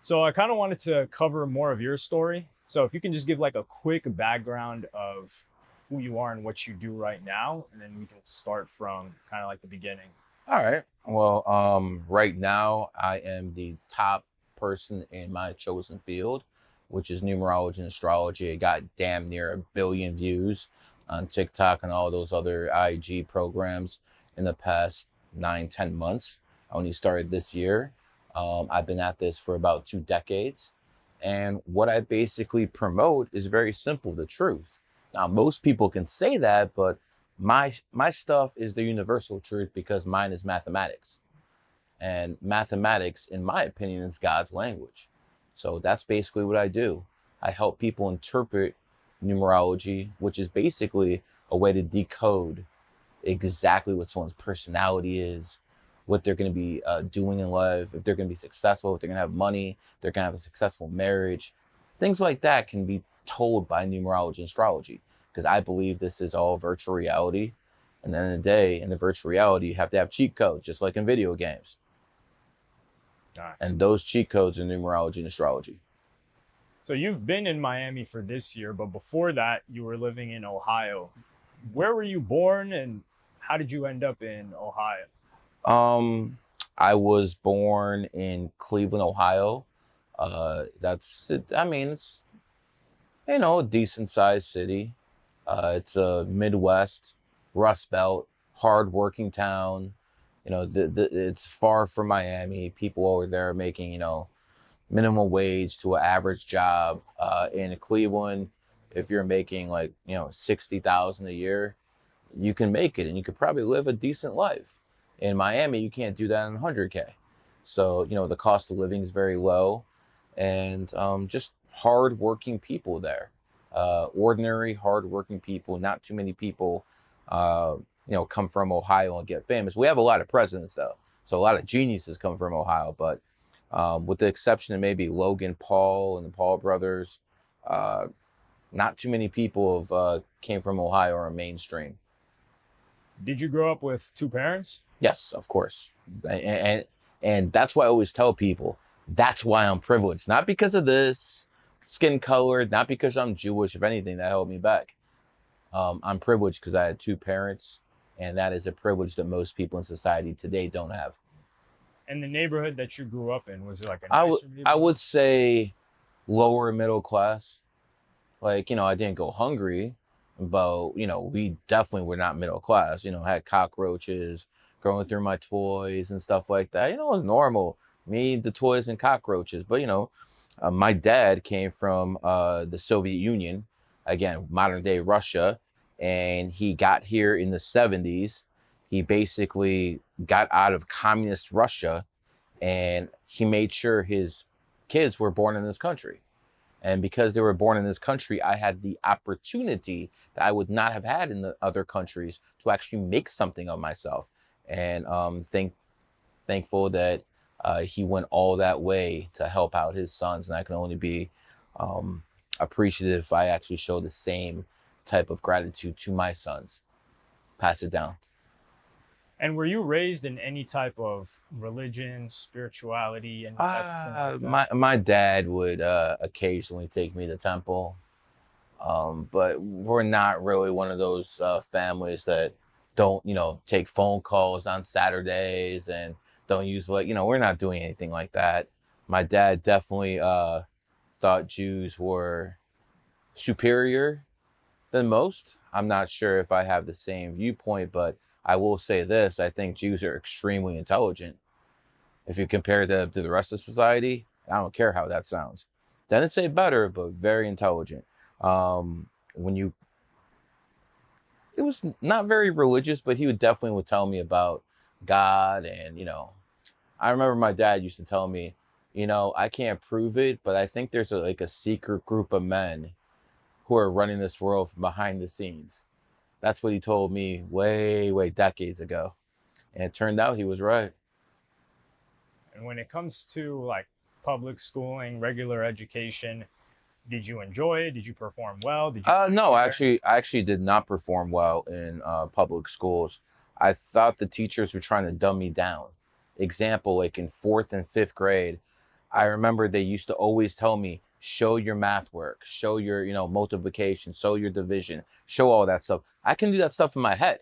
So I kind of wanted to cover more of your story. So if you can just give like a quick background of who you are and what you do right now, and then we can start from kind of like the beginning. All right. Well, right now I am the top person in my chosen field, which is numerology and astrology. It got damn near 1 billion views on TikTok and all those other IG programs in the past 9, 10 months. I only started this year. I've been at this for about 2 decades. And what I basically promote is very simple, the truth. Now, most people can say that, but my stuff is the universal truth because mine is mathematics. And mathematics, in my opinion, is God's language. So that's basically what I do. I help people interpret numerology, which is basically a way to decode exactly what someone's personality is, what they're going to be doing in life, if they're going to be successful, if they're going to have money, if they're going to have a successful marriage. Things like that can be told by numerology and astrology because I believe this is all virtual reality. And then in the day, in the virtual reality, you have to have cheat codes, just like in video games. Nice. And those cheat codes are numerology and astrology. So you've been in Miami for this year, but before that, you were living in Ohio. Where were you born and how did you end up in Ohio? Um, I was born in Cleveland, Ohio. That's it. I mean, it's a decent sized city. It's a Midwest, Rust Belt, hard-working town. It's far from Miami. People over there are making, minimum wage to an average job. In Cleveland, if you're making like, 60,000 a year, you can make it and you could probably live a decent life. In Miami, you can't do that in 100K. So, the cost of living is very low and just hard-working people there. Ordinary, hard-working people. Not too many people, come from Ohio and get famous. We have a lot of presidents, though. So a lot of geniuses come from Ohio. But with the exception of maybe Logan Paul and the Paul brothers, not too many people have came from Ohio or are mainstream. Did you grow up with two parents? Yes, of course. And that's why I always tell people, that's why I'm privileged. Not because of this skin color, not because I'm Jewish. If anything, that held me back. I'm privileged because I had two parents, and that is a privilege that most people in society today don't have. And the neighborhood that you grew up in, was it like a I would nicer I neighborhood? would say lower middle class. Like, I didn't go hungry, but, we definitely were not middle class. Had cockroaches growing through my toys and stuff like that. It was normal. Me, the toys and cockroaches. But, my dad came from the Soviet Union, again, modern day Russia, and he got here in the 70s. He basically got out of communist Russia and he made sure his kids were born in this country. And because they were born in this country, I had the opportunity that I would not have had in the other countries to actually make something of myself. And thankful that he went all that way to help out his sons. And I can only be appreciative if I actually show the same type of gratitude to my sons. Pass it down. And were you raised in any type of religion, spirituality, any type of thing like that? My dad would occasionally take me to temple. But we're not really one of those families that don't, take phone calls on Saturdays and don't use we're not doing anything like that. My dad definitely thought Jews were superior than most. I'm not sure if I have the same viewpoint, but I will say this. I think Jews are extremely intelligent. If you compare them to the rest of society, I don't care how that sounds. Didn't say better, but very intelligent. When you, it was not very religious, but he would tell me about God. And, I remember my dad used to tell me, I can't prove it, but I think there's like a secret group of men who are running this world from behind the scenes. That's what he told me way, way decades ago. And it turned out he was right. And when it comes to like public schooling, regular education, did you enjoy it? Did you perform well? Did you like No, it there? I actually did not perform well in public schools. I thought the teachers were trying to dumb me down. Example, like in fourth and fifth grade, I remember they used to always tell me, show your math work, show your, multiplication, show your division, show all that stuff. I can do that stuff in my head.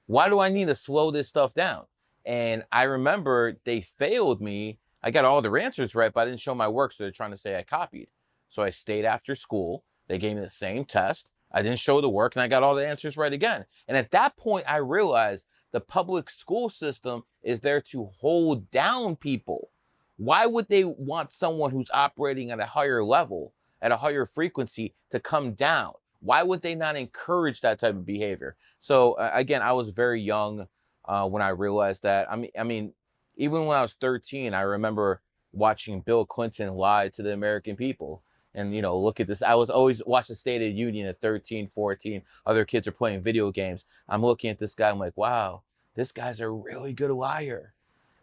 Why do I need to slow this stuff down? And I remember they failed me. I got all their answers right, but I didn't show my work, so they're trying to say I copied. So I stayed after school. They gave me the same test. I didn't show the work, and I got all the answers right again. And at that point, I realized the public school system is there to hold down people. Why would they want someone who's operating at a higher level, at a higher frequency, to come down? Why would they not encourage that type of behavior? So again, I was very young when I realized that. I mean, even when I was 13, I remember watching Bill Clinton lie to the American people. And, look at this. I was always watching the State of the Union at 13, 14. Other kids are playing video games. I'm looking at this guy. I'm like, wow, this guy's a really good liar.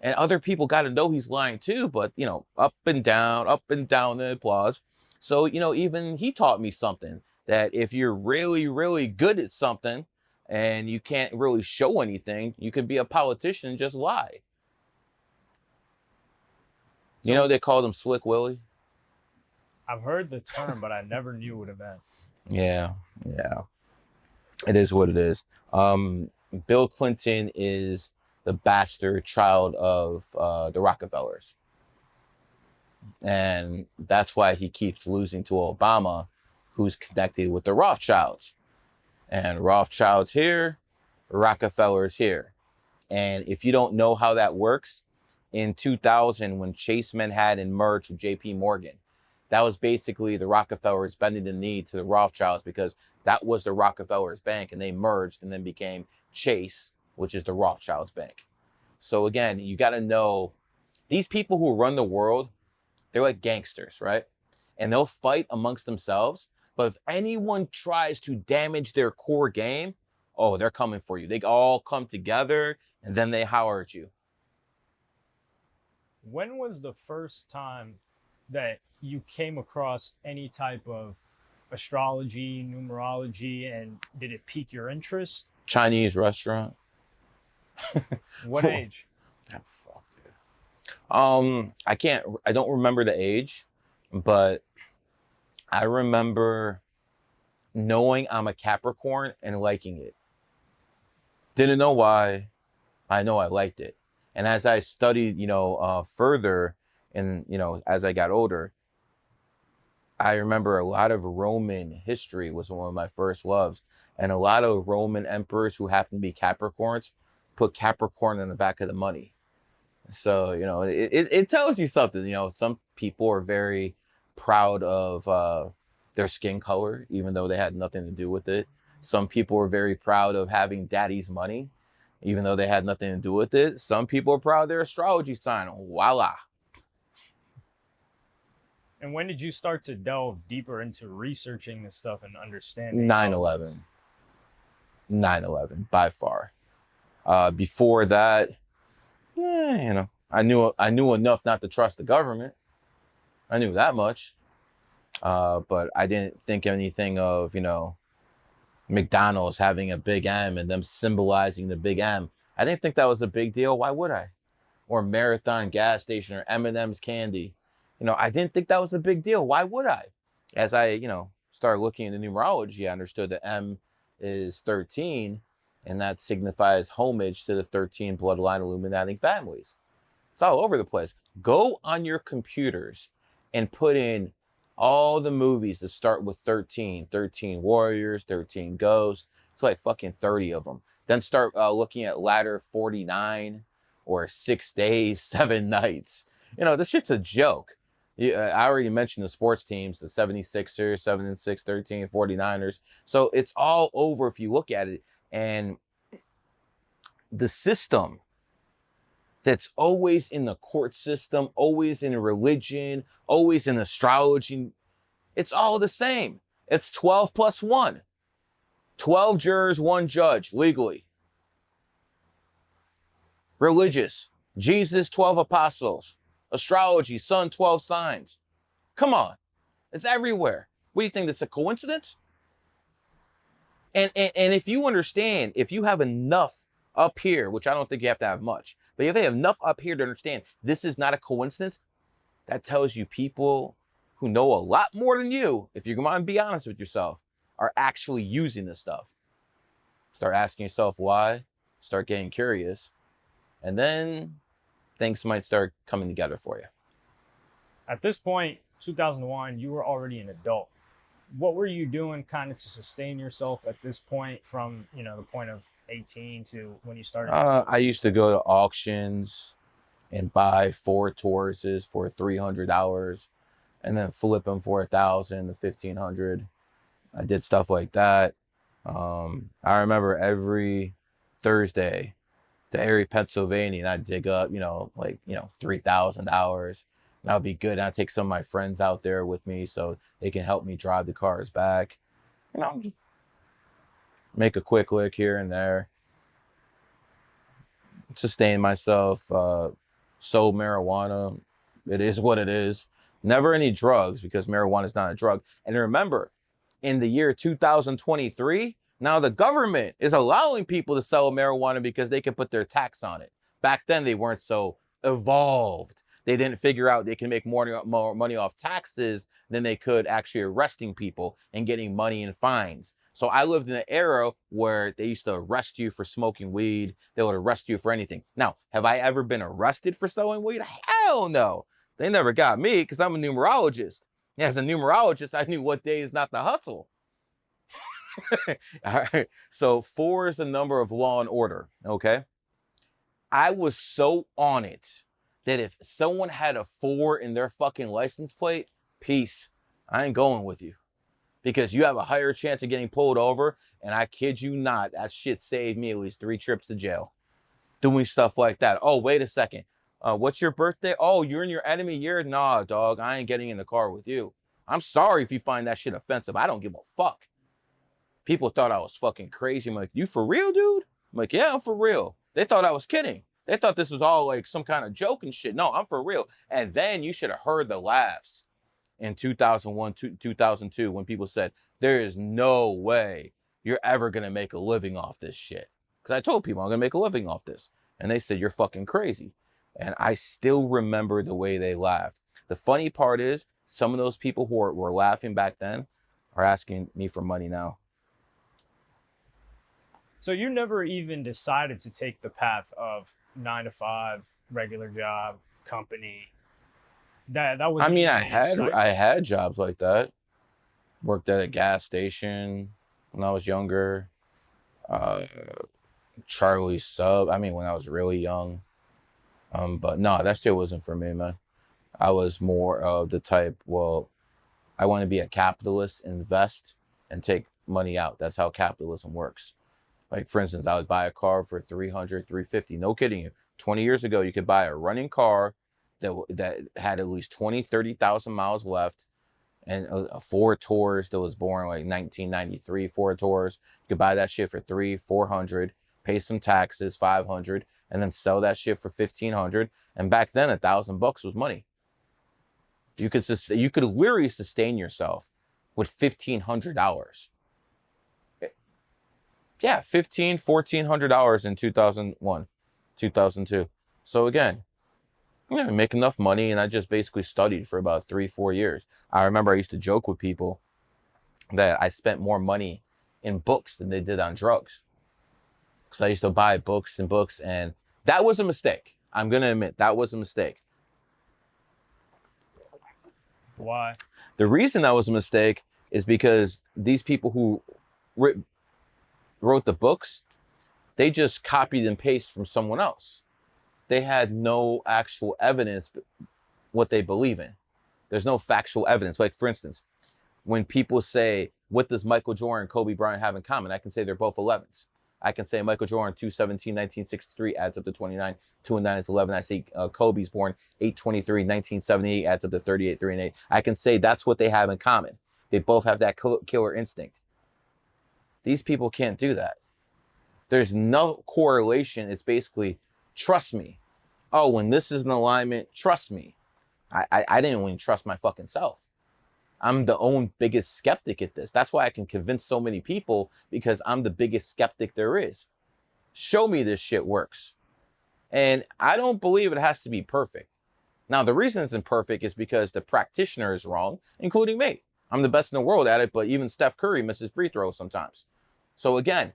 And other people got to know he's lying too. But, up and down the applause. So, even he taught me something, that if you're really, really good at something and you can't really show anything, you can be a politician and just lie. They called him Slick Willie. I've heard the term, but I never knew what it meant. Yeah. It is what it is. Bill Clinton is the bastard child of the Rockefellers. And that's why he keeps losing to Obama, who's connected with the Rothschilds. And Rothschilds here, Rockefellers here. And if you don't know how that works, in 2000, when Chase Manhattan merged with JP Morgan, that was basically the Rockefellers bending the knee to the Rothschilds, because that was the Rockefellers bank, and they merged and then became Chase, which is the Rothschilds bank. So again, you got to know, these people who run the world, they're like gangsters, right? And they'll fight amongst themselves. But if anyone tries to damage their core game, oh, they're coming for you. They all come together and then they holler at you. When was the first time that you came across any type of astrology, numerology, and did it pique your interest? Chinese restaurant. What age? Oh, fuck, dude. I don't remember the age, but I remember knowing I'm a Capricorn and liking it. Didn't know why. I know I liked it. And as I studied, further, and, as I got older, I remember a lot of Roman history was one of my first loves. And a lot of Roman emperors who happened to be Capricorns put Capricorn in the back of the money. So, it tells you something. Some people are very proud of their skin color, even though they had nothing to do with it. Some people are very proud of having daddy's money, even though they had nothing to do with it. Some people are proud of their astrology sign. Voila. And when did you start to delve deeper into researching this stuff and understanding? 9/11. 9/11, by far. Before that, I knew enough not to trust the government. I knew that much. But I didn't think anything of, McDonald's having a big M and them symbolizing the big M. I didn't think that was a big deal. Why would I? Or Marathon gas station or M&M's candy. I didn't think that was a big deal. Why would I? As I, started looking into numerology, I understood that M is 13, and that signifies homage to the 13 bloodline illuminating families. It's all over the place. Go on your computers and put in all the movies that start with 13 Warriors, 13 Ghosts. It's like fucking 30 of them. Then start looking at Ladder 49 or 6 Days, 7 Nights. This shit's a joke. I already mentioned the sports teams, the 76ers, 7-6, 13, 49ers. So it's all over if you look at it. And the system that's always in the court system, always in religion, always in astrology, it's all the same. It's 12 plus 1. 12 jurors, 1 judge, legally. Religious, Jesus, 12 apostles. Astrology, sun, 12 signs. Come on. It's everywhere. What do you think? This is a coincidence? And if you understand, if you have enough up here, which I don't think you have to have much, but if you have enough up here to understand this is not a coincidence, that tells you people who know a lot more than you, if you're going to be honest with yourself, are actually using this stuff. Start asking yourself why, start getting curious, and then things might start coming together for you. At this point, 2001, you were already an adult. What were you doing kind of to sustain yourself at this point from, you know, the point of 18 to when you started? I used to go to auctions and buy 4 Tauruses for $300 and then flip them for $1,000 to $1,500. I did stuff like that. I remember every Thursday to Erie, Pennsylvania, and I'd dig up, $3,000. And that would be good. And I'd take some of my friends out there with me so they can help me drive the cars back. Just make a quick lick here and there. Sustain myself. Sold marijuana. It is what it is. Never any drugs, because marijuana is not a drug. And remember, in the year 2023, now the government is allowing people to sell marijuana because they can put their tax on it. Back then, they weren't so evolved. They didn't figure out they can make more money off taxes than they could actually arresting people and getting money and fines. So I lived in an era where they used to arrest you for smoking weed. They would arrest you for anything. Now, have I ever been arrested for selling weed? Hell no. They never got me because I'm a numerologist. As a numerologist, I knew what days not to hustle. All right. So 4 is the number of law and order. Okay. I was so on it that if someone had a 4 in their fucking license plate, peace. I ain't going with you, because you have a higher chance of getting pulled over. And I kid you not, that shit saved me at least 3 trips to jail doing stuff like that. Oh, wait a second. What's your birthday? Oh, you're in your enemy year? Nah, dog, I ain't getting in the car with you. I'm sorry if you find that shit offensive. I don't give a fuck. People thought I was fucking crazy. I'm like, you for real, dude? I'm like, yeah, I'm for real. They thought I was kidding. They thought this was all like some kind of joke and shit. No, I'm for real. And then you should have heard the laughs in 2001, 2002, when people said, there is no way you're ever going to make a living off this shit. Because I told people I'm going to make a living off this. And they said, you're fucking crazy. And I still remember the way they laughed. The funny part is, some of those people who were laughing back then are asking me for money now. So you never even decided to take the path of 9 to 5, regular job, company. That was. I mean, I had jobs like that. Worked at a gas station when I was younger. Charlie's Sub. I mean, when I was really young. But no, that shit wasn't for me, man. I was more of the type, well, I want to be a capitalist, invest, and take money out. That's how capitalism works. Like, for instance, I would buy a car for $300, $350. No kidding you. 20 years ago, you could buy a running car that had at least 20, 30,000 miles left, and a Ford Taurus that was born like 1993 Ford Taurus. You could buy that shit for $300, $400, pay some taxes, $500, and then sell that shit for $1,500. And back then, $1,000 was money. You could literally sustain yourself with $1,500. Yeah, $1,500, $1,400 in 2001, 2002. So again, make enough money, and I just basically studied for about 3-4 years. I remember I used to joke with people that I spent more money in books than they did on drugs. Because I used to buy books and books, and that was a mistake. I'm going to admit, that was a mistake. Why? The reason that was a mistake is because these people who wrote the books, they just copied and pasted from someone else. They had no actual evidence what they believe in. There's no factual evidence. Like, for instance, when people say, what does Michael Jordan and Kobe Bryant have in common? I can say they're both 11s. I can say Michael Jordan, 2/17, 1963 adds up to 29, 2 and 9 is 11. I say Kobe's born 8/23, 1978 adds up to 38, 3 and 8. I can say that's what they have in common. They both have that killer instinct. These people can't do that. There's no correlation. It's basically, trust me. Oh, when this is in alignment, trust me. I didn't even trust my fucking self. I'm the own biggest skeptic at this. That's why I can convince so many people, because I'm the biggest skeptic there is. Show me this shit works. And I don't believe it has to be perfect. Now, the reason it's imperfect is because the practitioner is wrong, including me. I'm the best in the world at it, but even Steph Curry misses free throws sometimes. So again,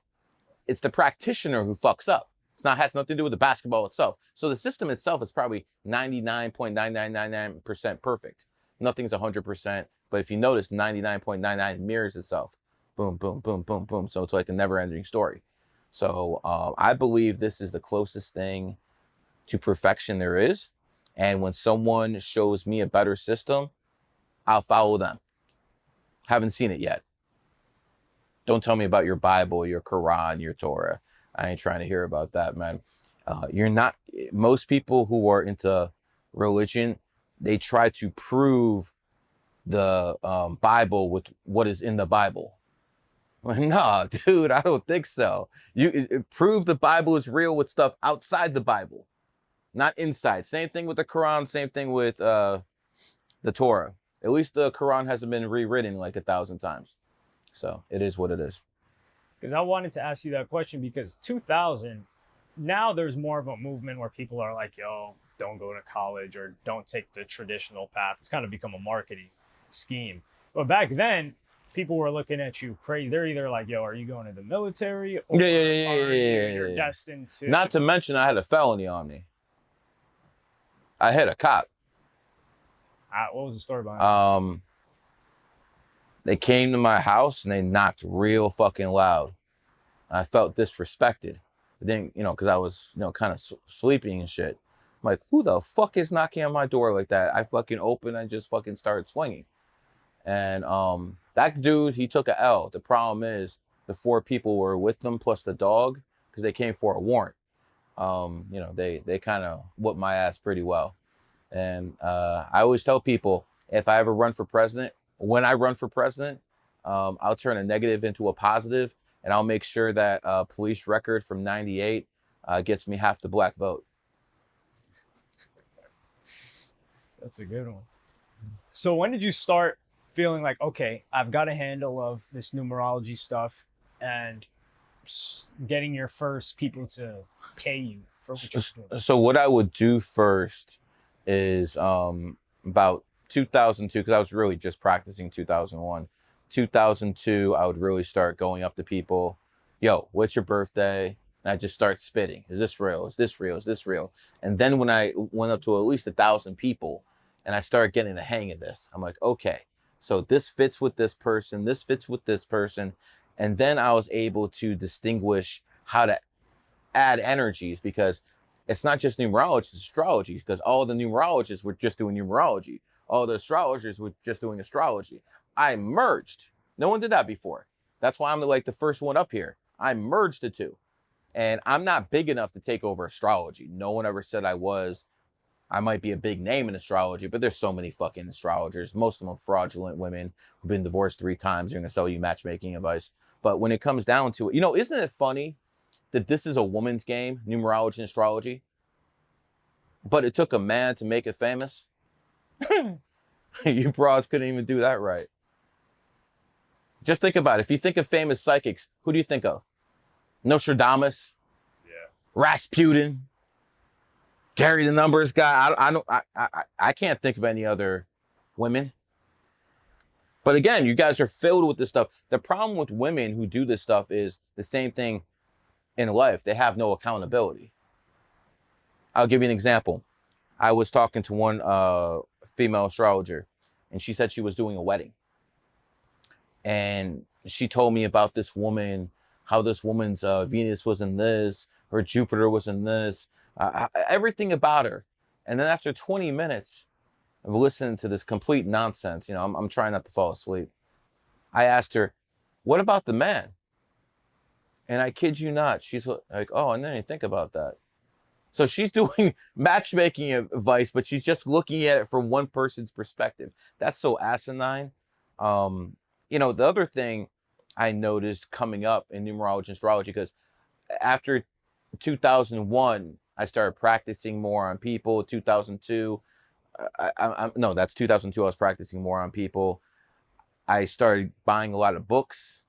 it's the practitioner who fucks up. Has nothing to do with the basketball itself. So the system itself is probably 99.9999% perfect. Nothing's 100%, but if you notice, 99.99 mirrors itself. Boom, boom, boom, boom, boom. So it's like a never-ending story. So I believe this is the closest thing to perfection there is. And when someone shows me a better system, I'll follow them. Haven't seen it yet. Don't tell me about your Bible, your Quran, your Torah. I ain't trying to hear about that, man. You're not, most people who are into religion, they try to prove the Bible with what is in the Bible. Nah, dude, I don't think so. You prove the Bible is real with stuff outside the Bible, not inside. Same thing with the Quran, same thing with the Torah. At least the Quran hasn't been rewritten like 1,000 times. So it is what it is. Because I wanted to ask you that question because 2000, now there's more of a movement where people are like, yo, don't go to college or don't take the traditional path. It's kind of become a marketing scheme. But back then, people were looking at you crazy. They're either like, yo, are you going to the military? Or you're destined to. Not to mention, I had a felony on me. I hit a cop. What was the story behind it? They came to my house and they knocked real fucking loud. I felt disrespected. But then, because I was, kind of sleeping and shit. I'm like, who the fuck is knocking on my door like that? I fucking opened and just fucking started swinging. And that dude, he took a L. The problem is the 4 people were with them plus the dog because they came for a warrant. They kind of whooped my ass pretty well. And I always tell people, if I ever run for president, when I run for president, I'll turn a negative into a positive, and I'll make sure that police record from '98 gets me half the black vote. That's a good one. So when did you start feeling like, okay, I've got a handle of this numerology stuff and getting your first people to pay you for what you're doing? So what I would do first is about 2002, because I was really just practicing 2001. 2002, I would really start going up to people. Yo, what's your birthday? And I just start spitting. Is this real? Is this real? Is this real? And then when I went up to at least 1,000 people and I started getting the hang of this, I'm like, okay, so this fits with this person. This fits with this person. And then I was able to distinguish how to add energies, because it's not just numerology, it's astrology, because all the numerologists were just doing numerology. All the astrologers were just doing astrology. I merged. No one did that before. That's why I'm the first one up here. I merged the two. And I'm not big enough to take over astrology. No one ever said I was. I might be a big name in astrology, but there's so many fucking astrologers. Most of them fraudulent women who've been divorced 3 times. They're going to sell you matchmaking advice. But when it comes down to it, isn't it funny that this is a woman's game, numerology and astrology? But it took a man to make it famous? You broads couldn't even do that right. Just think about it. If you think of famous psychics, who do you think of? Nostradamus? Yeah. Rasputin? Gary the Numbers guy? I can't think of any other women. But again, you guys are filled with this stuff. The problem with women who do this stuff is the same thing in life. They have no accountability. I'll give you an example. I was talking to one female astrologer, and she said she was doing a wedding. And she told me about this woman, how this woman's Venus was in this, her Jupiter was in this, everything about her. And then after 20 minutes of listening to this complete nonsense, I'm trying not to fall asleep. I asked her, what about the man? And I kid you not, she's like, oh, I didn't even think about that. So she's doing matchmaking advice, but she's just looking at it from one person's perspective. That's so asinine. The other thing I noticed coming up in numerology and astrology, because after 2001, I started practicing more on people. 2002, no, that's 2002. I was practicing more on people. I started buying a lot of books.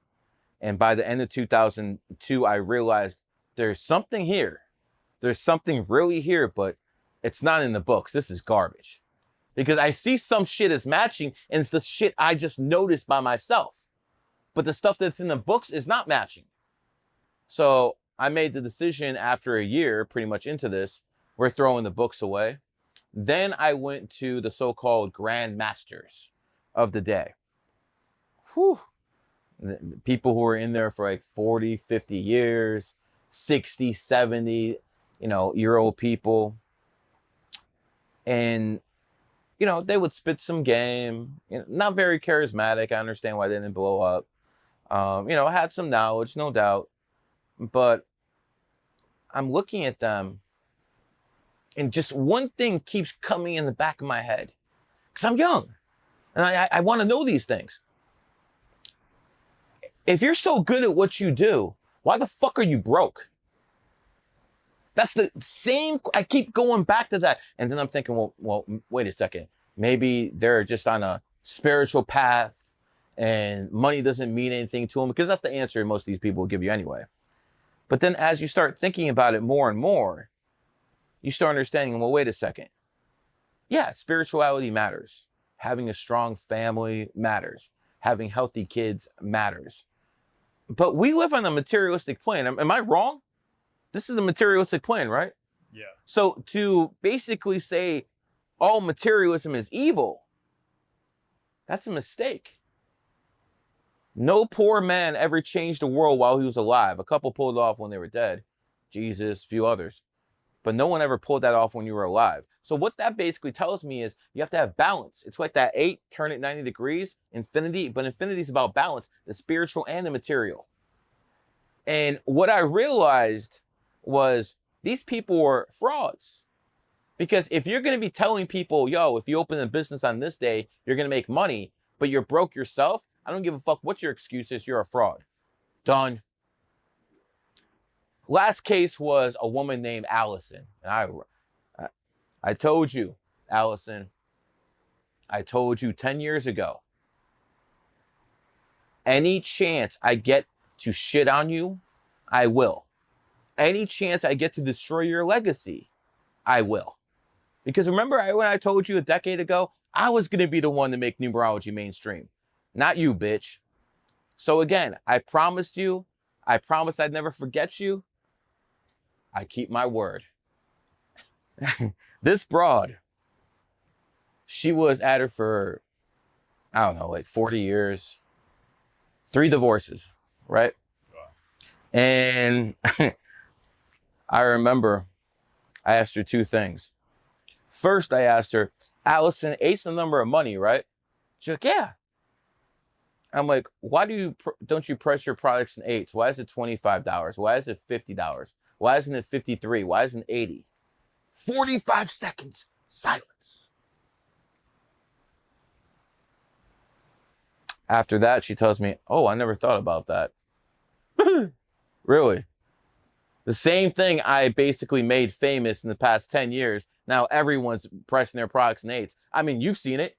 And by the end of 2002, I realized there's something here. There's something really here, but it's not in the books. This is garbage. Because I see some shit as matching, and it's the shit I just noticed by myself. But the stuff that's in the books is not matching. So I made the decision after a year, pretty much into this, we're throwing the books away. Then I went to the so-called Grand Masters of the day. Whew. People who were in there for like 40, 50 years, 60, 70, year old people. And, they would spit some game, not very charismatic. I understand why they didn't blow up. Had some knowledge, no doubt. But I'm looking at them, and just one thing keeps coming in the back of my head. Because I'm young, and I want to know these things. If you're so good at what you do, why the fuck are you broke? That's the same. I keep going back to that. And then I'm thinking, well, wait a second. Maybe they're just on a spiritual path and money doesn't mean anything to them, because that's the answer most of these people will give you anyway. But then as you start thinking about it more and more, you start understanding, well, wait a second. Yeah, spirituality matters. Having a strong family matters. Having healthy kids matters. But we live on a materialistic plane. Am I wrong? This is a materialistic plane, right? Yeah. So to basically say all materialism is evil, that's a mistake. No poor man ever changed the world while he was alive. A couple pulled it off when they were dead. Jesus, a few others. But no one ever pulled that off when you were alive. So what that basically tells me is you have to have balance. It's like that 8, turn it 90 degrees, infinity. But infinity is about balance, the spiritual and the material. And what I realized was these people were frauds. Because if you're going to be telling people, yo, if you open a business on this day, you're going to make money, but you're broke yourself, I don't give a fuck what your excuse is, you're a fraud. Done. Last case was a woman named Allison. And I told you, Allison, I told you 10 years ago, any chance I get to shit on you, I will. Any chance I get to destroy your legacy, I will. Because remember when I told you a decade ago, I was going to be the one to make numerology mainstream. Not you, bitch. So again, I promised you. I promised I'd never forget you. I keep my word. This broad, she was at her for, I don't know, like 40 years. 3 divorces, right? Wow. And I remember I asked her 2 things. First, I asked her, Allison, 8's the number of money, right? She's like, yeah. I'm like, why don't you price your products in 8s? Why is it $25? Why is it $50? Why isn't it 53? Why isn't it 80? 45 seconds, silence. After that, she tells me, oh, I never thought about that. Really? The same thing I basically made famous in the past 10 years. Now everyone's pricing their products in 8s. I mean, you've seen it.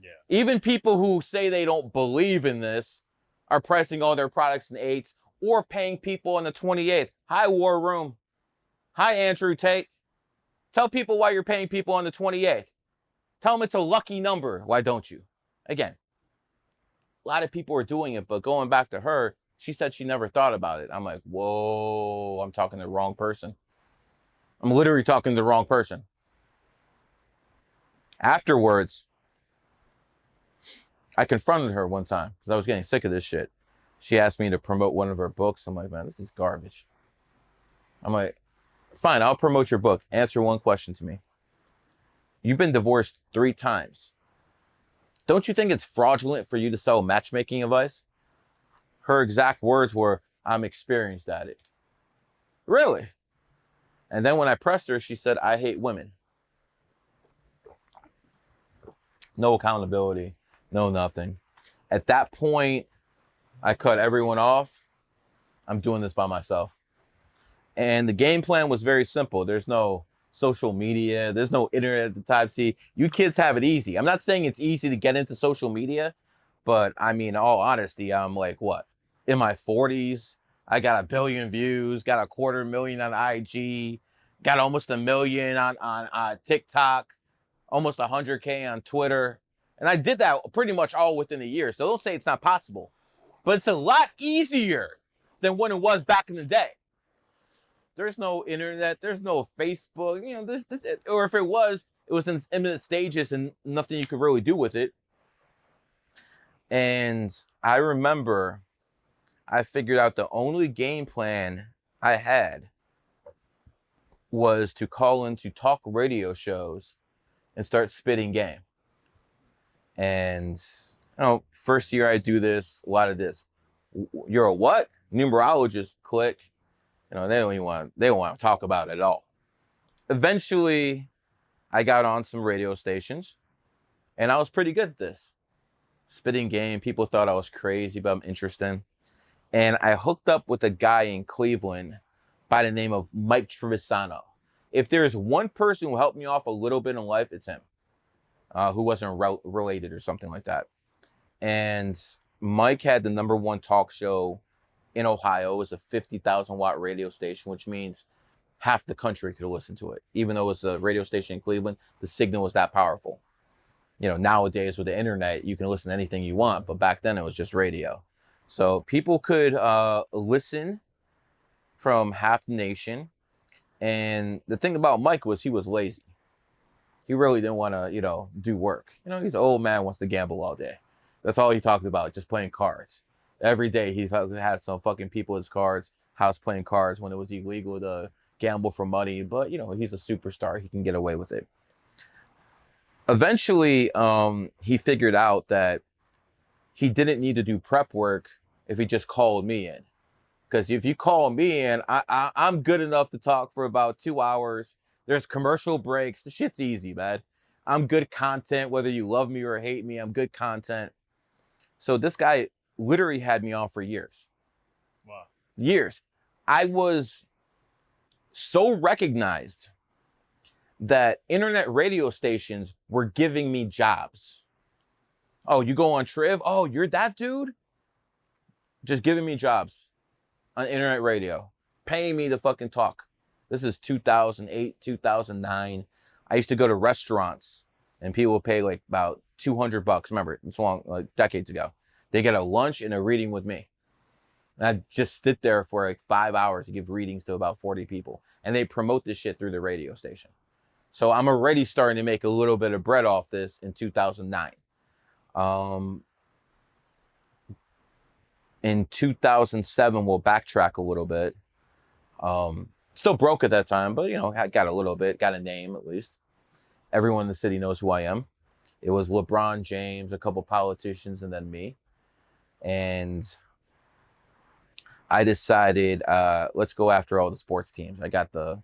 Yeah. Even people who say they don't believe in this are pricing all their products in 8s or paying people on the 28th. Hi, War Room. Hi, Andrew Tate. Tell people why you're paying people on the 28th. Tell them it's a lucky number. Why don't you? Again, a lot of people are doing it, but going back to her, she said she never thought about it. I'm like, whoa, I'm talking to the wrong person. I'm literally talking to the wrong person. Afterwards, I confronted her one time because I was getting sick of this shit. She asked me to promote one of her books. I'm like, man, this is garbage. I'm like, fine, I'll promote your book. Answer one question to me. You've been divorced 3 times. Don't you think it's fraudulent for you to sell matchmaking advice? Her exact words were, I'm experienced at it. Really? And then when I pressed her, she said, I hate women. No accountability, no nothing. At that point, I cut everyone off. I'm doing this by myself. And the game plan was very simple. There's no social media. There's no internet at the time. See, you kids have it easy. I'm not saying it's easy to get into social media, but I mean, in all honesty, I'm like, what? In my 40s, I got 1 billion views, got 250,000 on IG, Got almost 1 million on TikTok, almost 100K on Twitter. And I did that pretty much all within a year. So don't say it's not possible. But it's a lot easier than when it was back in the day. There's no internet. There's no Facebook. You know, or if it was in imminent stages and nothing you could really do with it. And I remember I figured out the only game plan I had was to call into talk radio shows and start spitting game. And, you know, first year I do this, a lot of this. You're a what? Numerologist, click. You know, they don't want to talk about it at all. Eventually, I got on some radio stations, and I was pretty good at this. Spitting game, people thought I was crazy, but I'm interested. And I hooked up with a guy in Cleveland by the name of Mike Trevisano. If there's one person who helped me off a little bit in life, it's him, who wasn't related or something like that. And Mike had the #1 talk show in Ohio. It was a 50,000 watt radio station, which means half the country could listen to it. Even though it was a radio station in Cleveland, the signal was that powerful. You know, nowadays with the internet, you can listen to anything you want, but back then it was just radio. So people could listen from half the nation. And the thing about Mike was he was lazy. He really didn't want to, you know, do work. You know, he's an old man, wants to gamble all day. That's all he talked about, just playing cards. Every day he had some fucking people his cards, house playing cards when it was illegal to gamble for money. But, you know, he's a superstar. He can get away with it. Eventually, he figured out that he didn't need to do prep work if he just called me in. Because if you call me in, I'm good enough to talk for about 2 hours. There's commercial breaks. The shit's easy, man. I'm good content, whether you love me or hate me. I'm good content. So this guy literally had me on for years. Wow. Years. I was so recognized that internet radio stations were giving me jobs. Oh, you go on Triv? Oh, you're that dude? Just giving me jobs on internet radio, paying me to fucking talk. This is 2008, 2009. I used to go to restaurants and people would pay like about $200. Remember, it's long, like decades ago. They get a lunch and a reading with me. And I'd just sit there for like 5 hours to give readings to about 40 people. And they promote this shit through the radio station. So I'm already starting to make a little bit of bread off this in 2009. In 2007, we'll backtrack a little bit. Still broke at that time, but, you know, I got a little bit, got a name at least. Everyone in the city knows who I am. It was LeBron James, a couple politicians, and then me. And I decided, let's go after all the sports teams. I got the,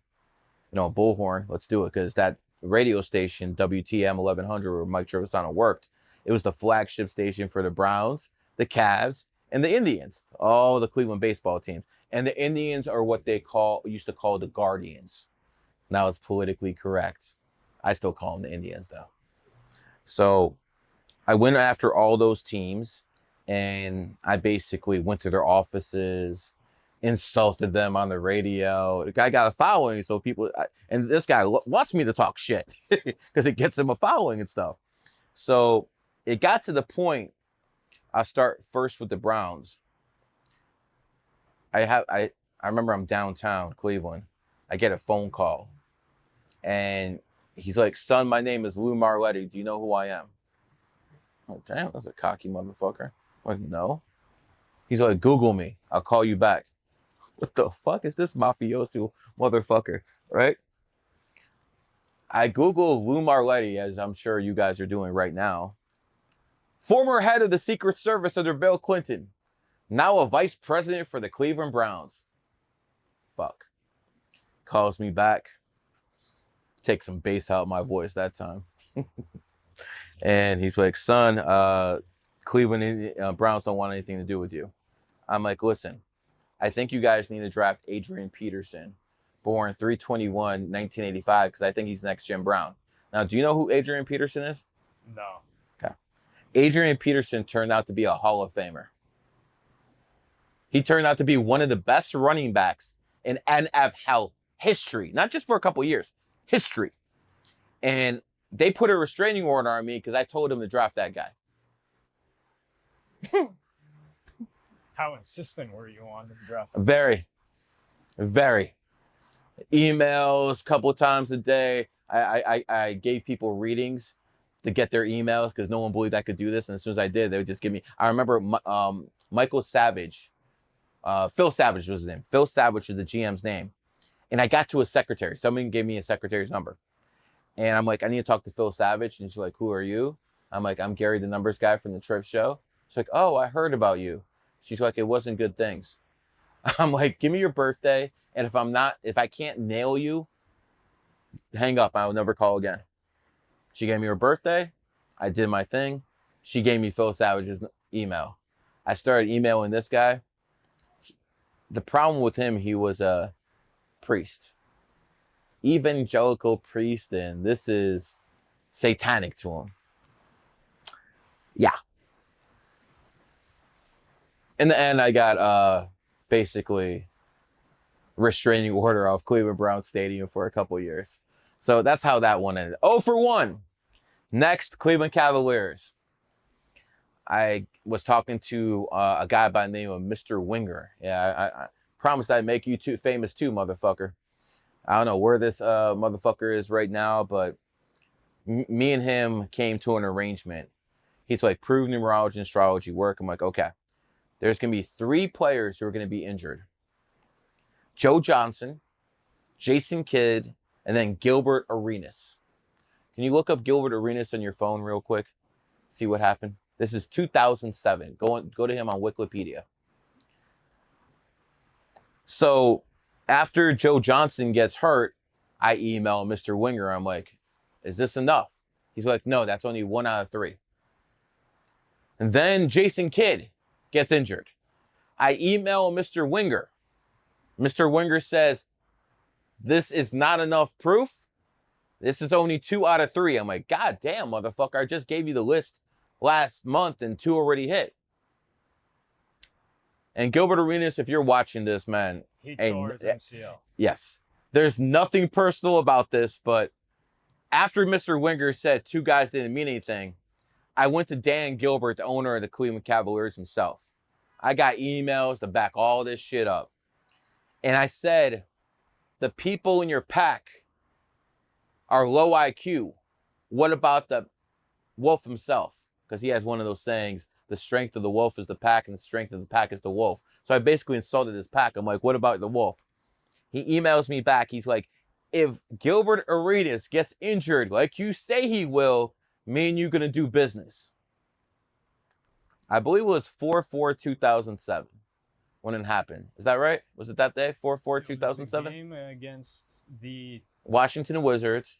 you know, bullhorn. Let's do it. Because that radio station, WTM 1100, where Mike Trevisano worked, it was the flagship station for the Browns, the Cavs, and the Indians, all the Cleveland baseball teams. And the Indians are what they used to call the Guardians. Now it's politically correct. I still call them the Indians, though. So I went after all those teams, and I basically went to their offices, insulted them on the radio. The guy got a following, so people, and this guy wants me to talk shit because it gets him a following and stuff. So it got to the point, I start first with the Browns. I remember I'm downtown Cleveland. I get a phone call, and he's like, "Son, my name is Lou Marletti. Do you know who I am?" Oh, damn, that's a cocky motherfucker. I'm like, no. He's like, "Google me. I'll call you back." What the fuck is this mafioso motherfucker, right? I Google Lou Marletti, as I'm sure you guys are doing right now. Former head of the Secret Service under Bill Clinton. Now a vice president for the Cleveland Browns. Fuck. Calls me back. Take some bass out of my voice that time. And he's like, "Son, Cleveland Browns don't want anything to do with you." I'm like, "Listen, I think you guys need to draft Adrian Peterson, born 3/21, 1985, because I think he's next Jim Brown." Now, do you know who Adrian Peterson is? No. Okay. Adrian Peterson turned out to be a Hall of Famer. He turned out to be one of the best running backs in NFL history, not just for a couple years, history. And they put a restraining order on me because I told them to draft that guy. How insistent were you on the draft? Very, very. Emails, couple times a day. I gave people readings to get their emails because no one believed I could do this. And as soon as I did, they would just give me. I remember Michael Savage, Phil Savage was his name. Phil Savage was the GM's name. And I got to a secretary. Somebody gave me a secretary's number. And I'm like, I need to talk to Phil Savage. And she's like, who are you? I'm like, I'm Gary the Numbers Guy from the Triv Show. She's like, oh, I heard about you. She's like, it wasn't good things. I'm like, give me your birthday. And if I can't nail you, hang up. I will never call again. She gave me her birthday. I did my thing. She gave me Phil Savage's email. I started emailing this guy. The problem with him, he was a priest. Evangelical priest, and this is satanic to him. Yeah. In the end, I got basically restraining order off Cleveland Browns Stadium for a couple years. So that's how that one ended. 0 for 1. Next, Cleveland Cavaliers. I was talking to a guy by the name of Mr. Winger. Yeah, I promised I'd make you famous too, motherfucker. I don't know where this motherfucker is right now, but me and him came to an arrangement. He's like, prove numerology and astrology work. I'm like, okay. There's going to be 3 players who are going to be injured. Joe Johnson, Jason Kidd, and then Gilbert Arenas. Can you look up Gilbert Arenas on your phone real quick? See what happened? This is 2007. Go to him on Wikipedia. So after Joe Johnson gets hurt, I email Mr. Winger. I'm like, is this enough? He's like, no, that's only 1 out of 3. And then Jason Kidd gets injured. I email Mr. Winger. Mr. Winger says, this is not enough proof. This is only 2 out of 3. I'm like, God damn, motherfucker. I just gave you the list last month and 2 already hit. And Gilbert Arenas, if you're watching this, man. He tore his MCL. Yes. There's nothing personal about this, but after Mr. Winger said 2 guys didn't mean anything, I went to Dan Gilbert, the owner of the Cleveland Cavaliers himself. I got emails to back all this shit up. And I said, the people in your pack are low IQ. What about the wolf himself? Because he has one of those sayings, the strength of the wolf is the pack and the strength of the pack is the wolf. So I basically insulted his pack. I'm like, what about the wolf? He emails me back. He's like, if Gilbert Arenas gets injured like you say he will, me and you going to do business. I believe it was 4/4/2007 when it happened. Is that right? Was it that day? 4/4/2007? Game against the Washington Wizards.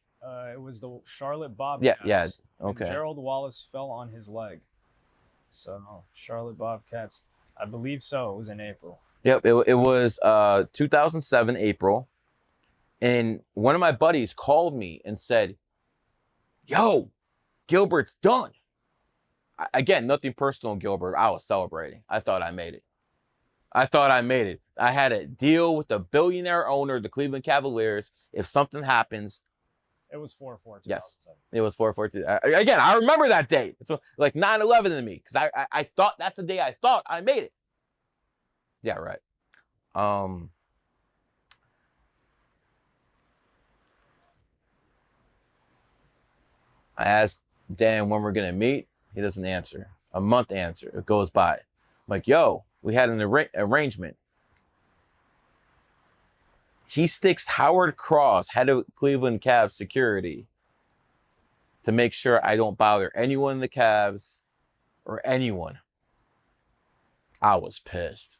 It was the Charlotte Bobcats. Yeah. Okay. Gerald Wallace fell on his leg. So Charlotte Bobcats, I believe so. It was in April. Yep. It was 2007 April, and one of my buddies called me and said, "Yo, Gilbert's done." Again, nothing personal, Gilbert. I was celebrating. I thought I made it. I had a deal with the billionaire owner of the Cleveland Cavaliers. If something happens, it was 4/4/2007. Yes, it was 4/4. Again, I remember that date. It's like 9/11 to me because I thought that's the day I thought I made it. Yeah, right. I asked Dan when we're gonna meet. He doesn't answer. A month answer. It goes by. I'm like, yo, we had an arrangement. He sticks Howard Cross, head of Cleveland Cavs security, to make sure I don't bother anyone in the Cavs or anyone. I was pissed.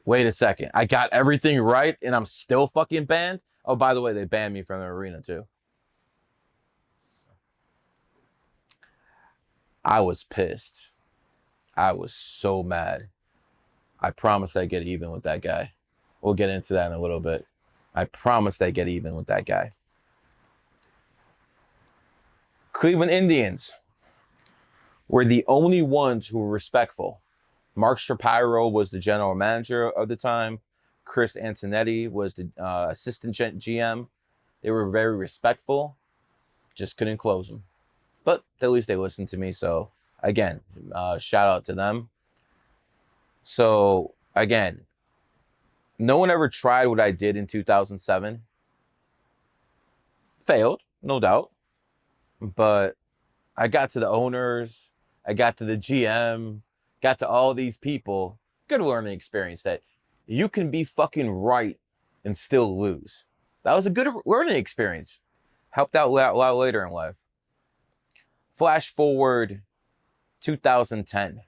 Wait a second. I got everything right and I'm still fucking banned? Oh, by the way, they banned me from the arena too. I was pissed. I was so mad. I promised I'd get even with that guy. We'll get into that in a little bit. I promised I'd get even with that guy. Cleveland Indians were the only ones who were respectful. Mark Shapiro was the general manager of the time. Chris Antonetti was the assistant GM. They were very respectful. Just couldn't close them. But at least they listened to me. So, again, shout out to them. So, again, no one ever tried what I did in 2007. Failed, no doubt. But I got to the owners. I got to the GM. Got to all these people. Good learning experience that you can be fucking right and still lose. That was a good learning experience. Helped out a lot later in life. Flash forward 2010.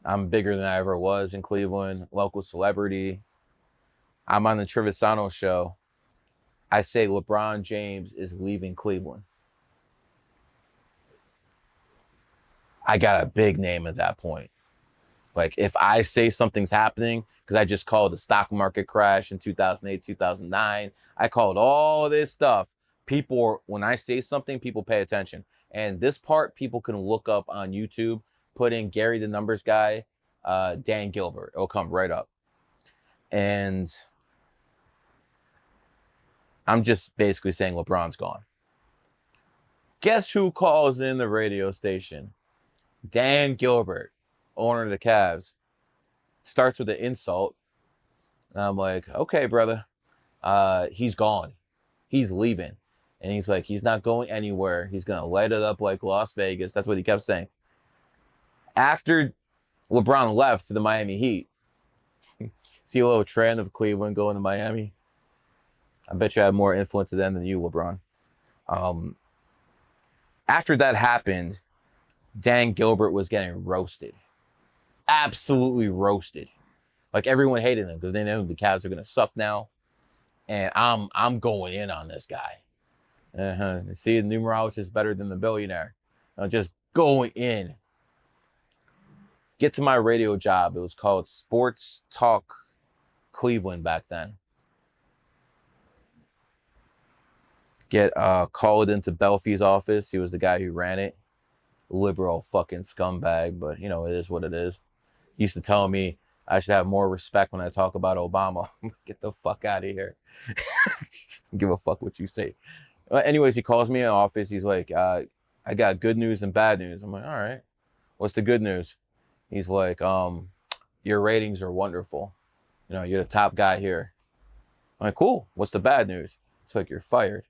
I'm bigger than I ever was in Cleveland, local celebrity. I'm on the Trevisano show. I say LeBron James is leaving Cleveland. I got a big name at that point. Like, if I say something's happening, because I just called the stock market crash in 2008, 2009. I called all this stuff. When I say something, people pay attention. And this part, people can look up on YouTube, put in Gary the Numbers Guy, Dan Gilbert. It'll come right up. And I'm just basically saying LeBron's gone. Guess who calls in the radio station? Dan Gilbert, owner of the Cavs. Starts with an insult. And I'm like, okay, brother. He's gone. He's leaving. And he's like, he's not going anywhere. He's going to light it up like Las Vegas. That's what he kept saying. After LeBron left to the Miami Heat, see a little trend of Cleveland going to Miami? I bet you I have more influence to them than you, LeBron. After that happened, Dan Gilbert was getting roasted. Absolutely roasted. Like, everyone hated him because they know the Cavs are going to suck now. And I'm going in on this guy. See, the numerologist is better than the billionaire. Just going in. Get to my radio job. It was called Sports Talk Cleveland back then. Get called into Belfie's office. He was the guy who ran it. Liberal fucking scumbag, but you know, it is what it is. He used to tell me I should have more respect when I talk about Obama. Get the fuck out of here. Give a fuck what you say. Anyways, he calls me in the office. He's like, I got good news and bad news. I'm like, all right. What's the good news? He's like, your ratings are wonderful. You know, you're the top guy here. I'm like, cool. What's the bad news? It's like, you're fired.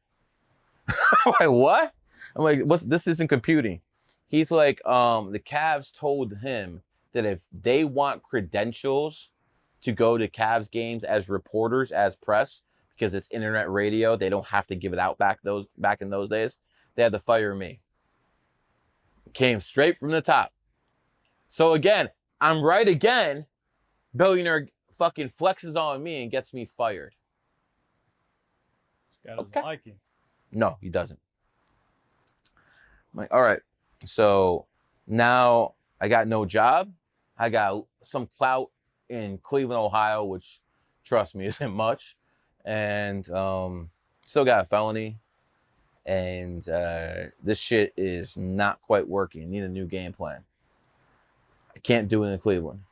I'm like, what? I'm like, this isn't computing. He's like, the Cavs told him that if they want credentials to go to Cavs games as reporters, as press, because it's internet radio, they don't have to give it out back in those days. They had to fire me. Came straight from the top. So again, I'm right again. Billionaire fucking flexes on me and gets me fired. This guy doesn't like you. No, he doesn't. I'm like, all right. So now I got no job. I got some clout in Cleveland, Ohio, which, trust me, isn't much. And still got a felony. And this shit is not quite working. Need a new game plan. I can't do it in Cleveland.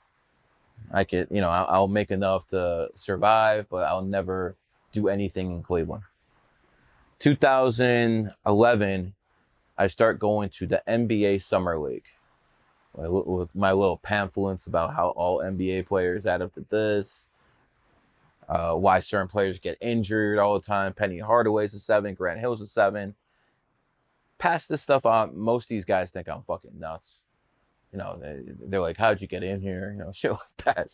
I could, you know, I'll make enough to survive, but I'll never do anything in Cleveland. 2011, I start going to the NBA Summer League with my little pamphlets about how all NBA players add up to this, why certain players get injured all the time. Penny Hardaway's a 7, Grant Hill's a 7. Pass this stuff on. Most of these guys think I'm fucking nuts. You know, they're like, how'd you get in here? You know, shit like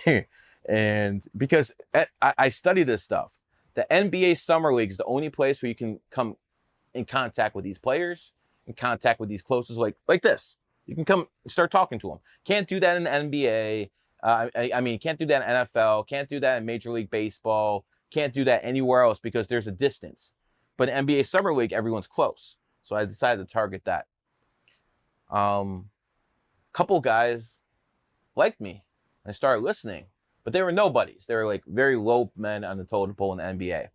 that. And because I study this stuff. The NBA Summer League is the only place where you can come in contact with these players, in contact with these closest, like this. You can come start talking to them. Can't do that in the NBA. I mean, can't do that in NFL. Can't do that in Major League Baseball. Can't do that anywhere else because there's a distance. But in NBA Summer League, everyone's close. So I decided to target that. Couple guys liked me. I started listening. But they were nobodies. They were like very low men on the totem pole in the NBA.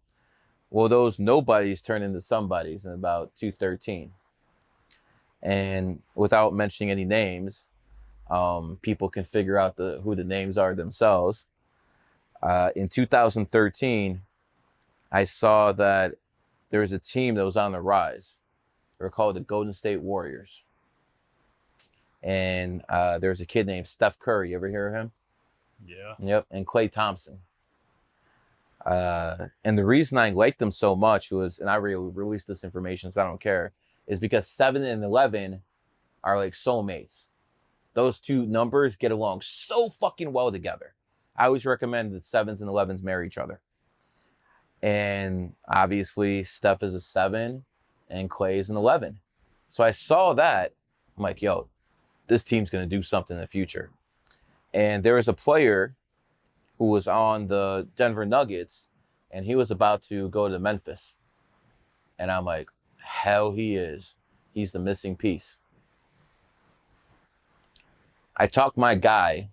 Well, those nobodies turned into somebodies in about 2013. And without mentioning any names, people can figure out who the names are themselves. In 2013, I saw that there was a team that was on the rise. They were called the Golden State Warriors. And there's a kid named Steph Curry. You ever hear of him? Yeah. Yep. And Klay Thompson. And the reason I liked them so much was, and I released this information, so I don't care, is because 7 and 11 are like soulmates. Those two numbers get along so fucking well together. I always recommend that 7s and 11s marry each other. And obviously, Steph is a 7 and Klay is an 11. So I saw that. I'm like, yo, this team's going to do something in the future. And there was a player who was on the Denver Nuggets, and he was about to go to Memphis. And I'm like, hell he is. He's the missing piece. I talked my guy,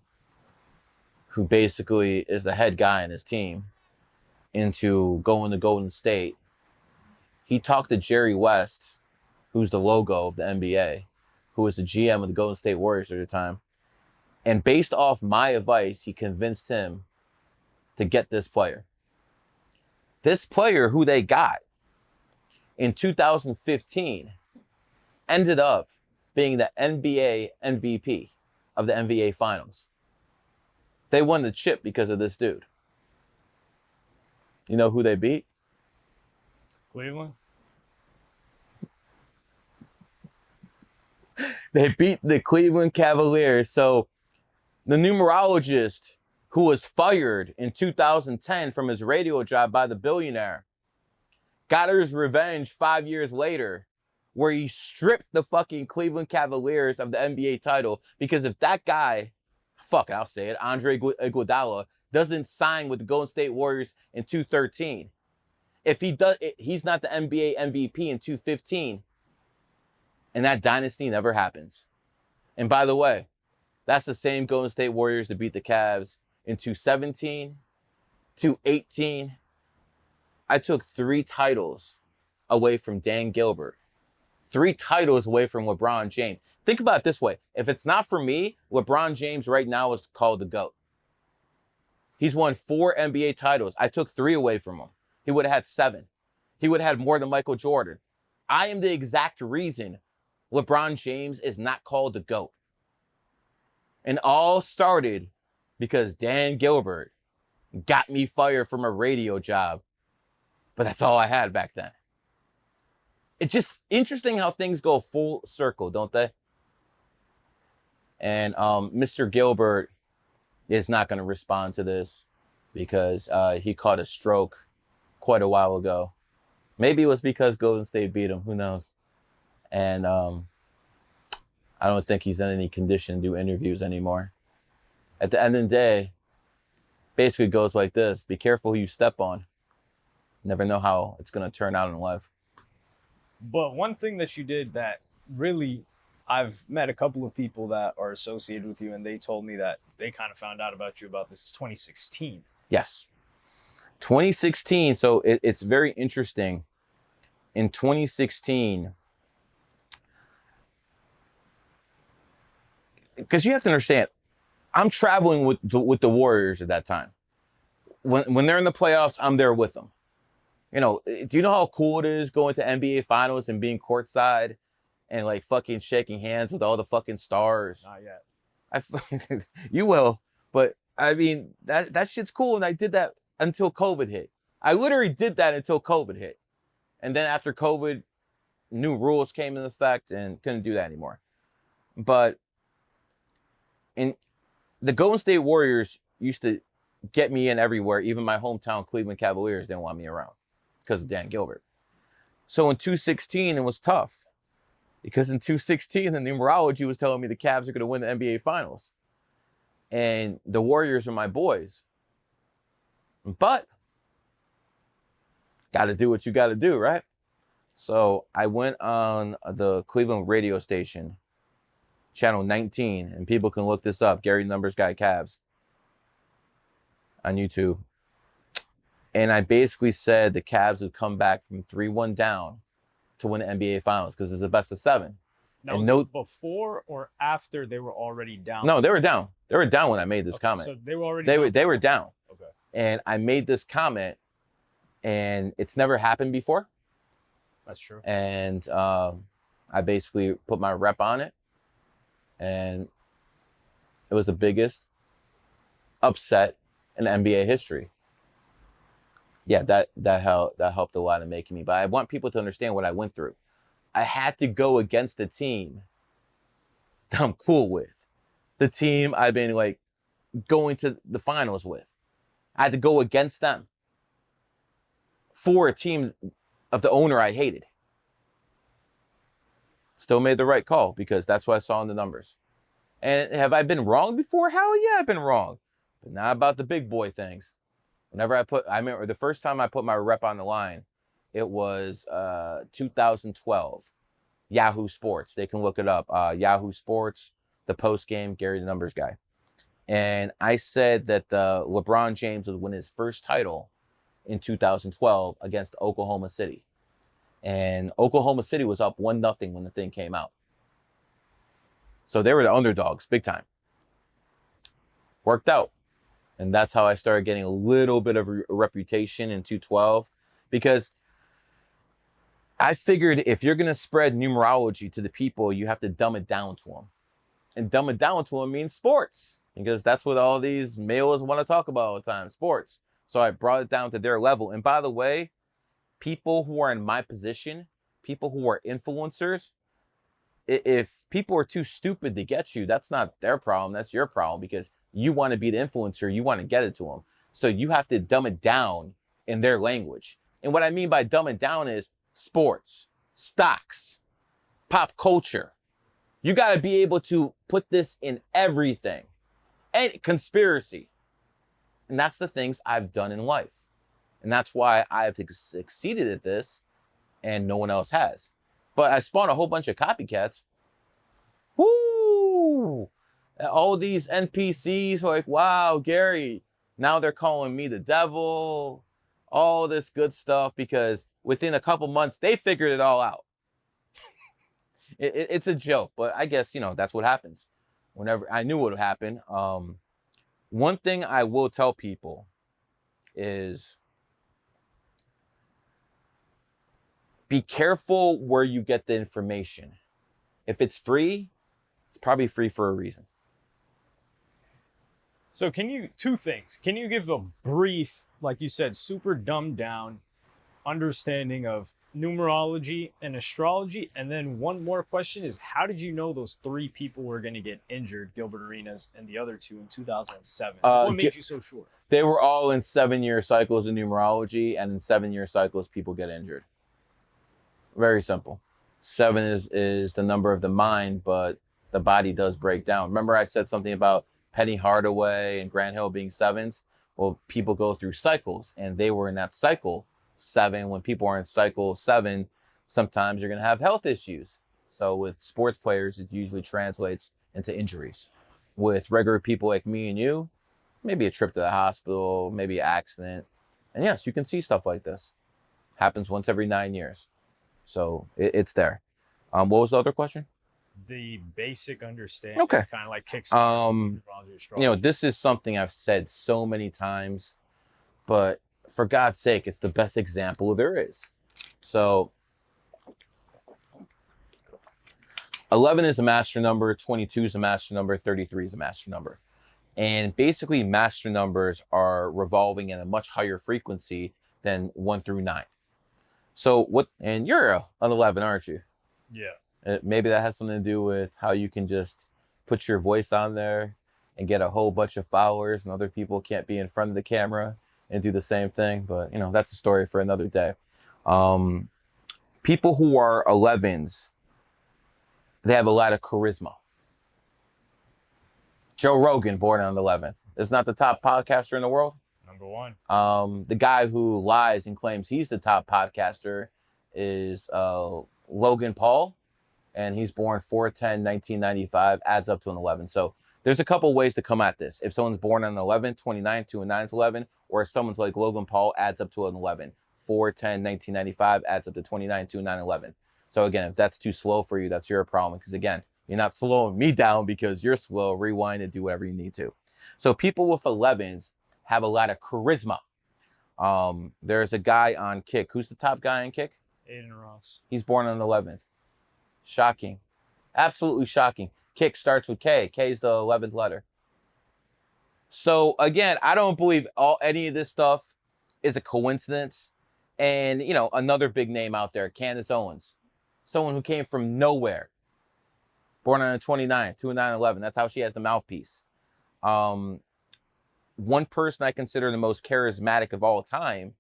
who basically is the head guy in his team, into going to Golden State. He talked to Jerry West, who's the logo of the NBA, who was the GM of the Golden State Warriors at the time. And based off my advice, he convinced him to get this player. This player who they got in 2015 ended up being the NBA MVP of the NBA Finals. They won the chip because of this dude. You know who they beat? Cleveland? They beat the Cleveland Cavaliers. So the numerologist who was fired in 2010 from his radio job by the billionaire got his revenge 5 years later, where he stripped the fucking Cleveland Cavaliers of the NBA title, because if that guy, fuck, I'll say it, Andre Iguodala, doesn't sign with the Golden State Warriors in 2013, if he does, he's not the NBA MVP in 2015, and that dynasty never happens. And by the way, that's the same Golden State Warriors that beat the Cavs in 2017, 2018. I took 3 titles away from Dan Gilbert. 3 titles away from LeBron James. Think about it this way. If it's not for me, LeBron James right now is called the GOAT. He's won 4 NBA titles. I took 3 away from him. He would have had 7. He would have had more than Michael Jordan. I am the exact reason LeBron James is not called the GOAT. And all started because Dan Gilbert got me fired from a radio job. But that's all I had back then. It's just interesting how things go full circle, don't they? And Mr. Gilbert is not going to respond to this because he caught a stroke quite a while ago. Maybe it was because Golden State beat him. Who knows? And I don't think he's in any condition to do interviews anymore. At the end of the day, basically goes like this. Be careful who you step on. Never know how it's going to turn out in life. But one thing that you did that really, I've met a couple of people that are associated with you, and they told me that they kind of found out about you about this is 2016. Yes. 2016. So it's very interesting. In 2016, because you have to understand, I'm traveling with the Warriors at that time. When they're in the playoffs, I'm there with them. You know, do you know how cool it is going to NBA Finals and being courtside and like fucking shaking hands with all the fucking stars? Not yet. You will, but I mean, that shit's cool. And I did that until COVID hit. I literally did that until COVID hit. And then after COVID, new rules came into effect and couldn't do that anymore. But in the Golden State Warriors used to get me in everywhere. Even my hometown Cleveland Cavaliers didn't want me around because of Dan Gilbert. So in 2016, it was tough because in 2016, the numerology was telling me the Cavs are going to win the NBA Finals. And the Warriors are my boys. But got to do what you got to do, right? So I went on the Cleveland radio station, channel 19, and people can look this up, Garythenumbersguy Cavs, on YouTube. And I basically said the Cavs would come back from 3-1 down to win the NBA Finals because it's the best of 7. Now, and was this before or after they were already down? No, they were down. They were down when I made this comment. So they were already down. They were down. Okay. And I made this comment, and it's never happened before. That's true. And I basically put my rep on it, and it was the biggest upset in NBA history. Yeah, that helped a lot in making me. But I want people to understand what I went through. I had to go against the team that I'm cool with, the team I've been like going to the finals with. I had to go against them for a team of the owner I hated. Still made the right call because that's what I saw in the numbers. And have I been wrong before? Hell yeah, I've been wrong. But not about the big boy things. Whenever I remember the first time I put my rep on the line, it was 2012. Yahoo Sports. They can look it up. Yahoo Sports, the post game, GaryThenumbersguy. And I said that LeBron James would win his first title in 2012 against Oklahoma City. And Oklahoma City was up 1-0 when the thing came out. So they were the underdogs, big time. Worked out. And that's how I started getting a little bit of a reputation in 2012. Because I figured if you're going to spread numerology to the people, you have to dumb it down to them. And dumb it down to them means sports. Because that's what all these males want to talk about all the time, sports. So I brought it down to their level. And by the way, people who are in my position, people who are influencers, if people are too stupid to get you, that's not their problem. That's your problem because you want to be the influencer. You want to get it to them. So you have to dumb it down in their language. And what I mean by dumb it down is sports, stocks, pop culture. You got to be able to put this in everything. And conspiracy. And that's the things I've done in life. And that's why I've succeeded at this and no one else has. But I spawned a whole bunch of copycats. Woo! All these NPCs were like, wow, Gary, now they're calling me the devil. All this good stuff because within a couple months, they figured it all out. It's a joke, but I guess, that's what happens. Whenever I knew what would happen. One thing I will tell people is be careful where you get the information. If it's free, it's probably free for a reason. So two things. Can you give a brief, like you said, super dumbed down understanding of numerology and astrology? And then one more question is, how did you know those 3 people were going to get injured, Gilbert Arenas and the other 2 in 2007? What made you so sure? They were all in 7-year cycles in numerology, and in 7-year cycles, people get injured. Very simple. 7 is the number of the mind, but the body does break down. Remember I said something about Penny Hardaway and Grant Hill being 7s? Well, people go through cycles, and they were in that cycle 7. When people are in cycle 7, sometimes you're going to have health issues. So with sports players, it usually translates into injuries. With regular people like me and you, maybe a trip to the hospital, maybe an accident. And yes, you can see stuff like this. Happens once every 9 years. So it's there. What was the other question? The basic understanding. Okay. Kind of like kicks. This is something I've said so many times, but for God's sake, it's the best example there is. So 11 is a master number, 22 is a master number, 33 is a master number. And basically master numbers are revolving at a much higher frequency than 1 through 9. So and you're an 11, aren't you? Yeah. Maybe that has something to do with how you can just put your voice on there and get a whole bunch of followers and other people can't be in front of the camera and do the same thing. But, that's a story for another day. People who are 11s, they have a lot of charisma. Joe Rogan, born on the 11th, is not the top podcaster in the world. Number 1. The guy who lies and claims he's the top podcaster is Logan Paul, and he's born 4/10/1995, adds up to an 11. So there's a couple ways to come at this. If someone's born on 11, 29, 2 and 9 is 11, or if someone's like Logan Paul, adds up to an 11. 4/10/1995 adds up to 29, 2 and 9, 11. So again, if that's too slow for you, that's your problem. Because again, you're not slowing me down because you're slow. Rewind and do whatever you need to. So people with 11s have a lot of charisma. There's a guy on Kick. Who's the top guy on Kick? Aiden Ross. He's born on the 11th. Shocking. Absolutely shocking. Kick starts with K. K is the 11th letter. So again, I don't believe any of this stuff is a coincidence. And, you know, another big name out there, Candace Owens. Someone who came from nowhere. Born on the 29th, 2/9/11. That's how she has the mouthpiece. One person I consider the most charismatic of all time,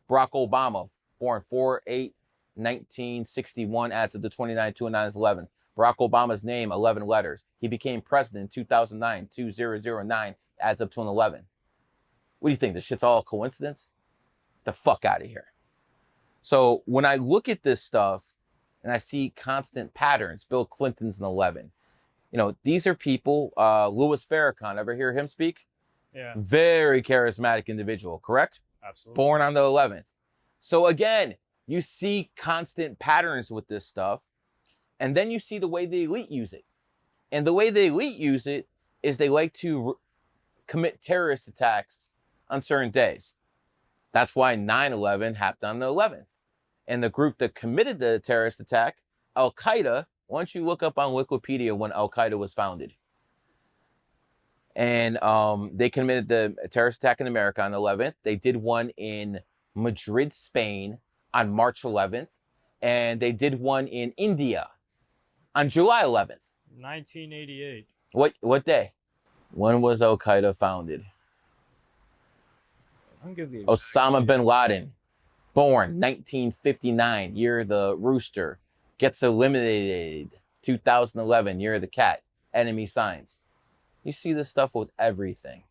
Barack Obama, born 4/8/1961, adds up to 29, 2/9/11. Barack Obama's name, 11 letters. He became president in 2009, 2009, adds up to an 11. What do you think? This shit's all coincidence? Get the fuck out of here. So when I look at this stuff and I see constant patterns, Bill Clinton's an 11. You know, these are people, Louis Farrakhan, ever hear him speak? Yeah. Very charismatic individual, correct? Absolutely. Born on the 11th. So again, you see constant patterns with this stuff, and then you see the way the elite use it. And the way the elite use it is they like to commit terrorist attacks on certain days. That's why 9/11 happened on the 11th. And the group that committed the terrorist attack, Al-Qaeda, why don't you look up on Wikipedia when Al-Qaeda was founded? And they committed the terrorist attack in America on the 11th. They did one in Madrid, Spain on March 11th. And they did one in India on July 11th. 1988. What day? When was Al-Qaeda founded? I'll give you Osama bin Laden, born 1959, year of the rooster, gets eliminated 2011, year of the cat, enemy signs. You see this stuff with everything.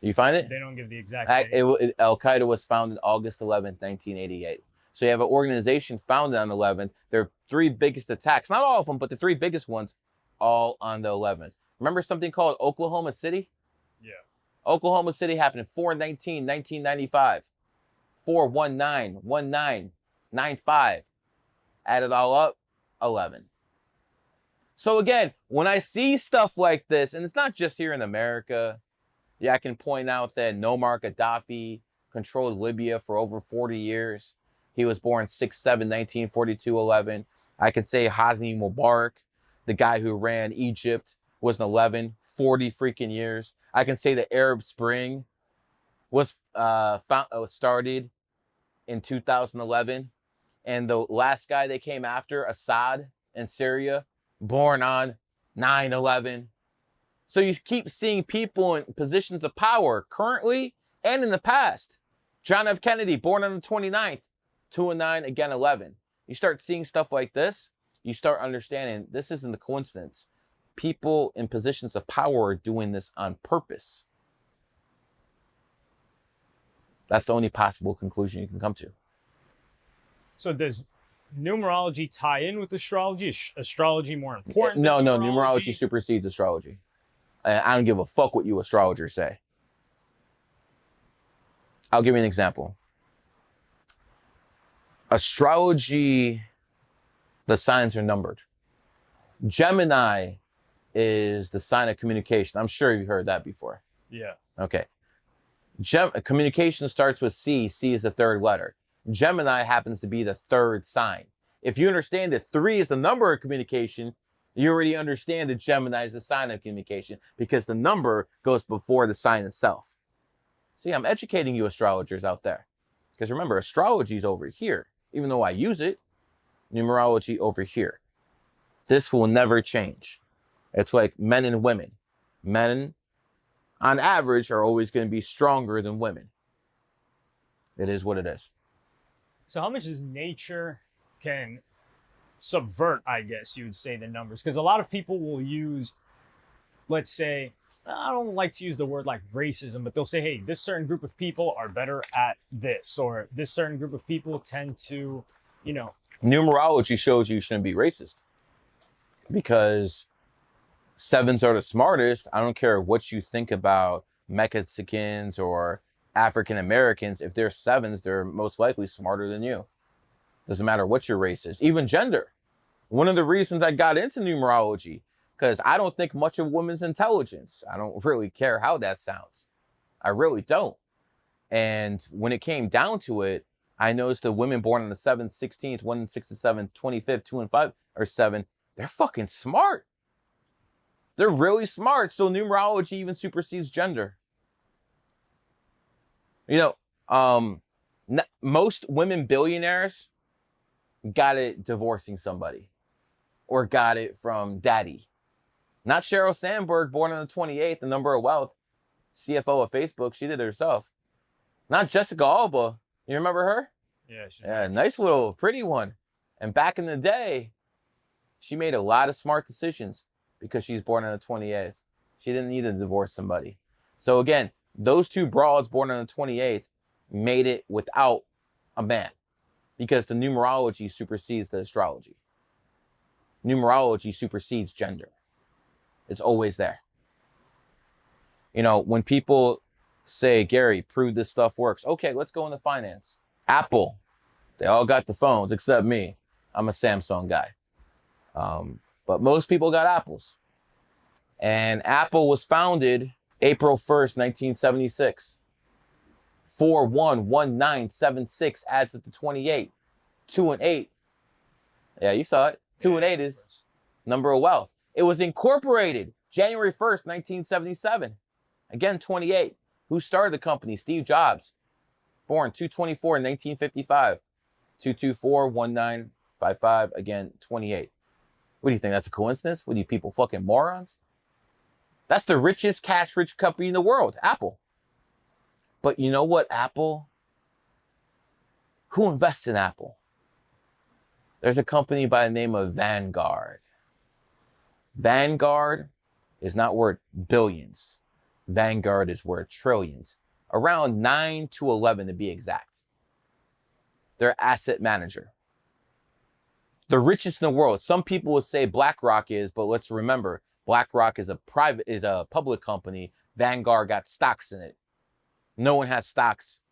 You find it? They don't give the exact date. Al-Qaeda was founded August 11th, 1988. So you have an organization founded on the 11th. Their three biggest attacks, not all of them, but the three biggest ones, all on the 11th. Remember something called Oklahoma City? Yeah. Oklahoma City happened 4/19/1995. 4/19/1995. Add it all up, 11. So again, when I see stuff like this, and it's not just here in America, yeah, I can point out that Muammar Gaddafi controlled Libya for over 40 years. He was born 6/7/1942, 11. I can say Hosni Mubarak, the guy who ran Egypt, was an 11, 40 freaking years. I can say the Arab Spring was started in 2011. And the last guy they came after, Assad in Syria, born on 9/11. So you keep seeing people in positions of power currently and in the past. John F. Kennedy, born on the 29th, 2/9, again 11. You start seeing stuff like this, you start understanding this isn't a coincidence. People in positions of power are doing this on purpose. That's the only possible conclusion you can come to. So does numerology tie in with astrology? Is astrology more important? No, numerology supersedes astrology. I don't give a fuck what you astrologers say. I'll give you an example. Astrology, the signs are numbered. Gemini is the sign of communication. I'm sure you've heard that before. Yeah. Okay. Communication starts with C. C is the third letter. Gemini happens to be the third sign. If you understand that 3 is the number of communication, you already understand that Gemini is the sign of communication because the number goes before the sign itself. See, I'm educating you astrologers out there. Because remember, astrology is over here. Even though I use it, numerology over here. This will never change. It's like men and women. Men, on average, are always going to be stronger than women. It is what it is. So how much does nature can subvert, I guess you would say, the numbers? Because a lot of people will use, let's say, I don't like to use the word like racism, but they'll say, hey, this certain group of people are better at this, or this certain group of people tend to, you know. Numerology shows you shouldn't be racist because 7s are the smartest. I don't care what you think about Mexicans or African Americans. If they're 7s, they're most likely smarter than you. Doesn't matter what your race is, even gender. One of the reasons I got into numerology, because I don't think much of women's intelligence. I don't really care how that sounds. I really don't. And when it came down to it, I noticed the women born on the 7th, 16th, 1 and 6 and 7, 25th, 2 and 5 or 7, they're fucking smart. They're really smart. So numerology even supersedes gender. You know, most women billionaires got it divorcing somebody or got it from daddy. Not Sheryl Sandberg, born on the 28th, the number of wealth, CFO of Facebook. She did it herself. Not Jessica Alba. You remember her? Yeah, nice little pretty one. And back in the day, she made a lot of smart decisions because she's born on the 28th. She didn't need to divorce somebody. So again, those two broads born on the 28th made it without a man because the numerology supersedes the astrology. Numerology supersedes gender. It's always there. You know, when people say, Gary, prove this stuff works. Okay, let's go into finance. Apple, they all got the phones except me. I'm a Samsung guy. But most people got Apples. And Apple was founded April 1st, 1976. 411976 adds it to 28. 2 and 8. Yeah, you saw it. 2 and 8 is number of wealth. It was incorporated January 1st, 1977. Again, 28. Who started the company? Steve Jobs. Born 2/24 in 1955. 2/24/1955. Again, 28. What do you think? That's a coincidence? What are you people, fucking morons? That's the richest cash-rich company in the world, Apple. But you know what, Apple? Who invests in Apple? There's a company by the name of Vanguard. Vanguard is not worth billions. Vanguard is worth trillions. Around 9 to 11 to be exact. They're asset manager. The richest in the world. Some people would say BlackRock is, but let's remember, BlackRock is a public company. Vanguard got stocks in it. No one has stocks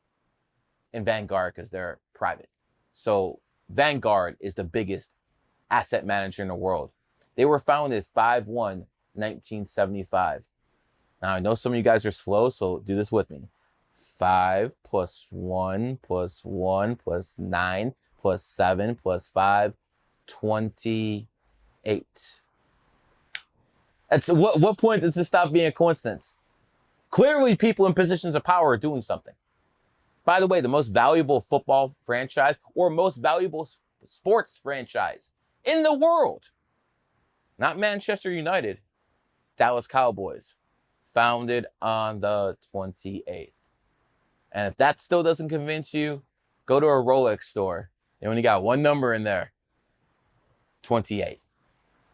in Vanguard because they're private. So Vanguard is the biggest asset manager in the world. They were founded 5/1/1975. Now, I know some of you guys are slow, so do this with me. 5 + 1 + 1 + 9 + 7 + 5, 28. At what point does this stop being a coincidence? Clearly, people in positions of power are doing something. By the way, the most valuable football franchise or most valuable sports franchise in the world, not Manchester United, Dallas Cowboys, founded on the 28th. And if that still doesn't convince you, go to a Rolex store. They only got one number in there, 28.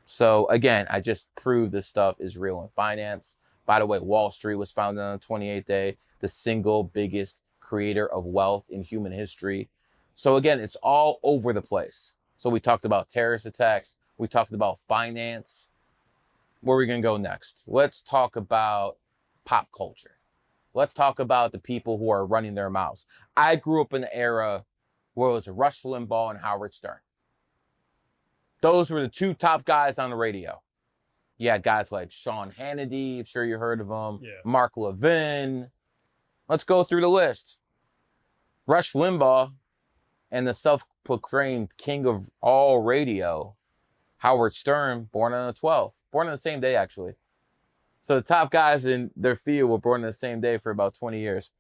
So again, I just proved this stuff is real in finance. By the way, Wall Street was founded on the 28th day, the single biggest creator of wealth in human history. So again, it's all over the place. So we talked about terrorist attacks. We talked about finance. Where are we going to go next? Let's talk about pop culture. Let's talk about the people who are running their mouths. I grew up in an era where it was Rush Limbaugh and Howard Stern. Those were the two top guys on the radio. You had guys like Sean Hannity, I'm sure you heard of him. Yeah. Mark Levin. Let's go through the list. Rush Limbaugh and the self-proclaimed king of all radio, Howard Stern, born on the 12th. Born on the same day, actually. So the top guys in their field were born on the same day for about 20 years.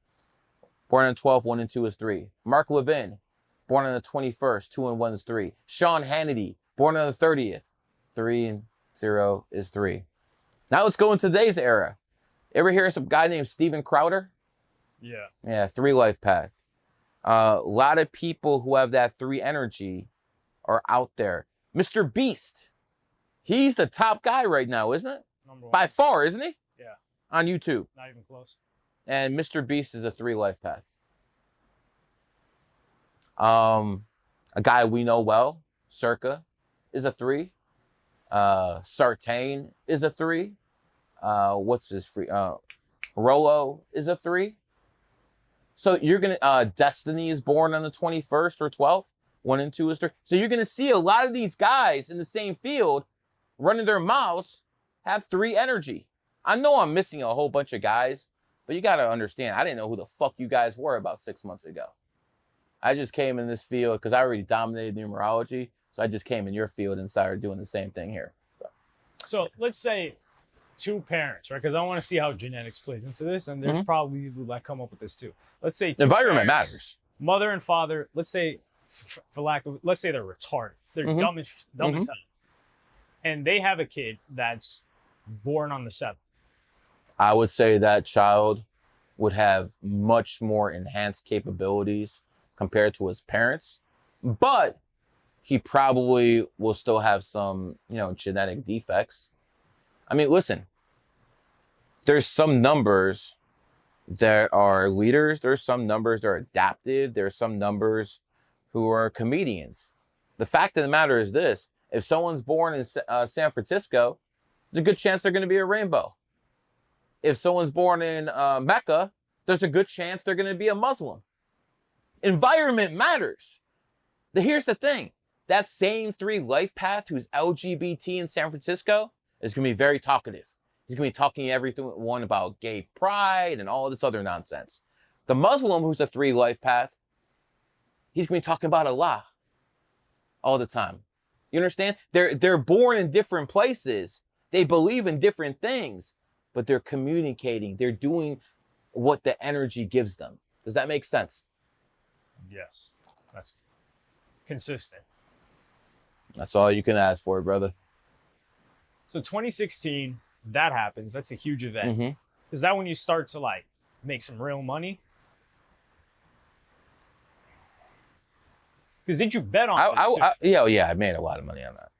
Born on the 12th, 1 and 2 is 3. Mark Levin, born on the 21st, 2 and 1 is 3. Sean Hannity, born on the 30th, 3 and 0 is 3. Now let's go into today's era. Ever hear of some guy named Steven Crowder? Yeah. Yeah, 3 life path. A lot of people who have that 3 energy are out there. Mr. Beast, he's the top guy right now, isn't it? Number 1. By far, isn't he? Yeah. On YouTube. Not even close. And Mr. Beast is a 3 life path. A guy we know well, Circa, is a 3. Sartain is a 3. What's his free? Rolo is a 3. So you're gonna Destiny is born on the 21st or 12th. 1 and 2 is 3. So you're gonna see a lot of these guys in the same field running their mouths have 3 energy. I know I'm missing a whole bunch of guys. But you got to understand, I didn't know who the fuck you guys were about 6 months ago. I just came in this field because I already dominated numerology. So I just came in your field and started doing the same thing here. So let's say two parents, right? Because I want to see how genetics plays into this. And there's probably people that come up with this too. Let's say two environment parents, matters. Mother and father, let's say, for lack of, let's say they're retarded. They're dumb as hell. And they have a kid that's born on the 7th. I would say that child would have much more enhanced capabilities compared to his parents, but he probably will still have some, you know, genetic defects. I mean, listen, there's some numbers that are leaders. There's some numbers that are adaptive. There's some numbers who are comedians. The fact of the matter is this: if someone's born in San Francisco, there's a good chance they're going to be a rainbow. If someone's born in Mecca, there's a good chance they're going to be a Muslim. Environment matters. Here's the thing. That same 3 life path who's LGBT in San Francisco is going to be very talkative. He's going to be talking to everyone about gay pride and all this other nonsense. The Muslim who's a 3 life path, he's going to be talking about Allah all the time. You understand? They're born in different places. They believe in different things, but they're communicating. They're doing what the energy gives them. Does that make sense? Yes. That's consistent. That's all you can ask for, brother. So 2016, that happens. That's a huge event. Is that when you start to like make some real money? Because did you bet on yeah, I made a lot of money on that.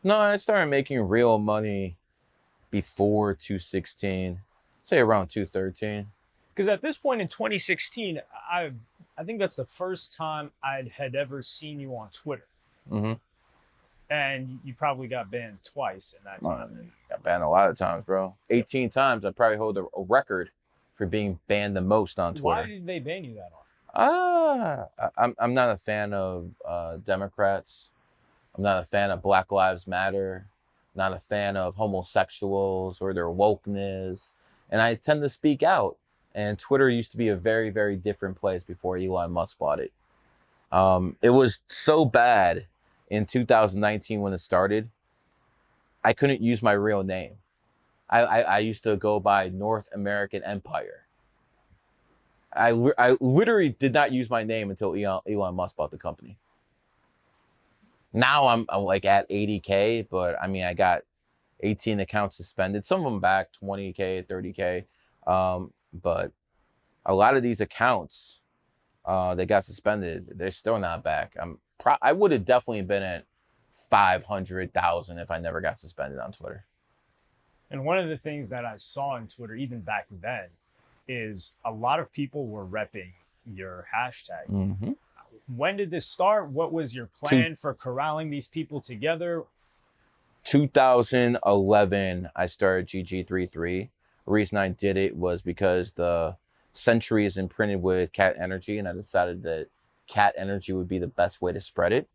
No, I started making real money before 216, say around 213. Because at this point in 2016, I think that's the first time I had ever seen you on Twitter. And you probably got banned twice in that time. Got banned a lot of times, bro. 18 times. I probably hold a record for being banned the most on Twitter. Why did they ban you that often? I'm not a fan of Democrats. I'm not a fan of Black Lives Matter. Not a fan of homosexuals or their wokeness. And I tend to speak out. And Twitter used to be a very, very different place before Elon Musk bought it. It was so bad in 2019 when it started, I couldn't use my real name. I used to go by North American Empire. I literally did not use my name until Elon Musk bought the company. Now I'm like at 80K, but I mean, I got 18 accounts suspended. Some of them back, 20K, 30K. But a lot of these accounts that got suspended, they're still not back. I would have definitely been at 500,000 if I never got suspended on Twitter. And one of the things that I saw on Twitter, even back then, is a lot of people were repping your hashtag. When did this start? What was your plan for corralling these people together? 2011, I started GG33. The reason I did it was because the century is imprinted with cat energy, and I decided that cat energy would be the best way to spread it.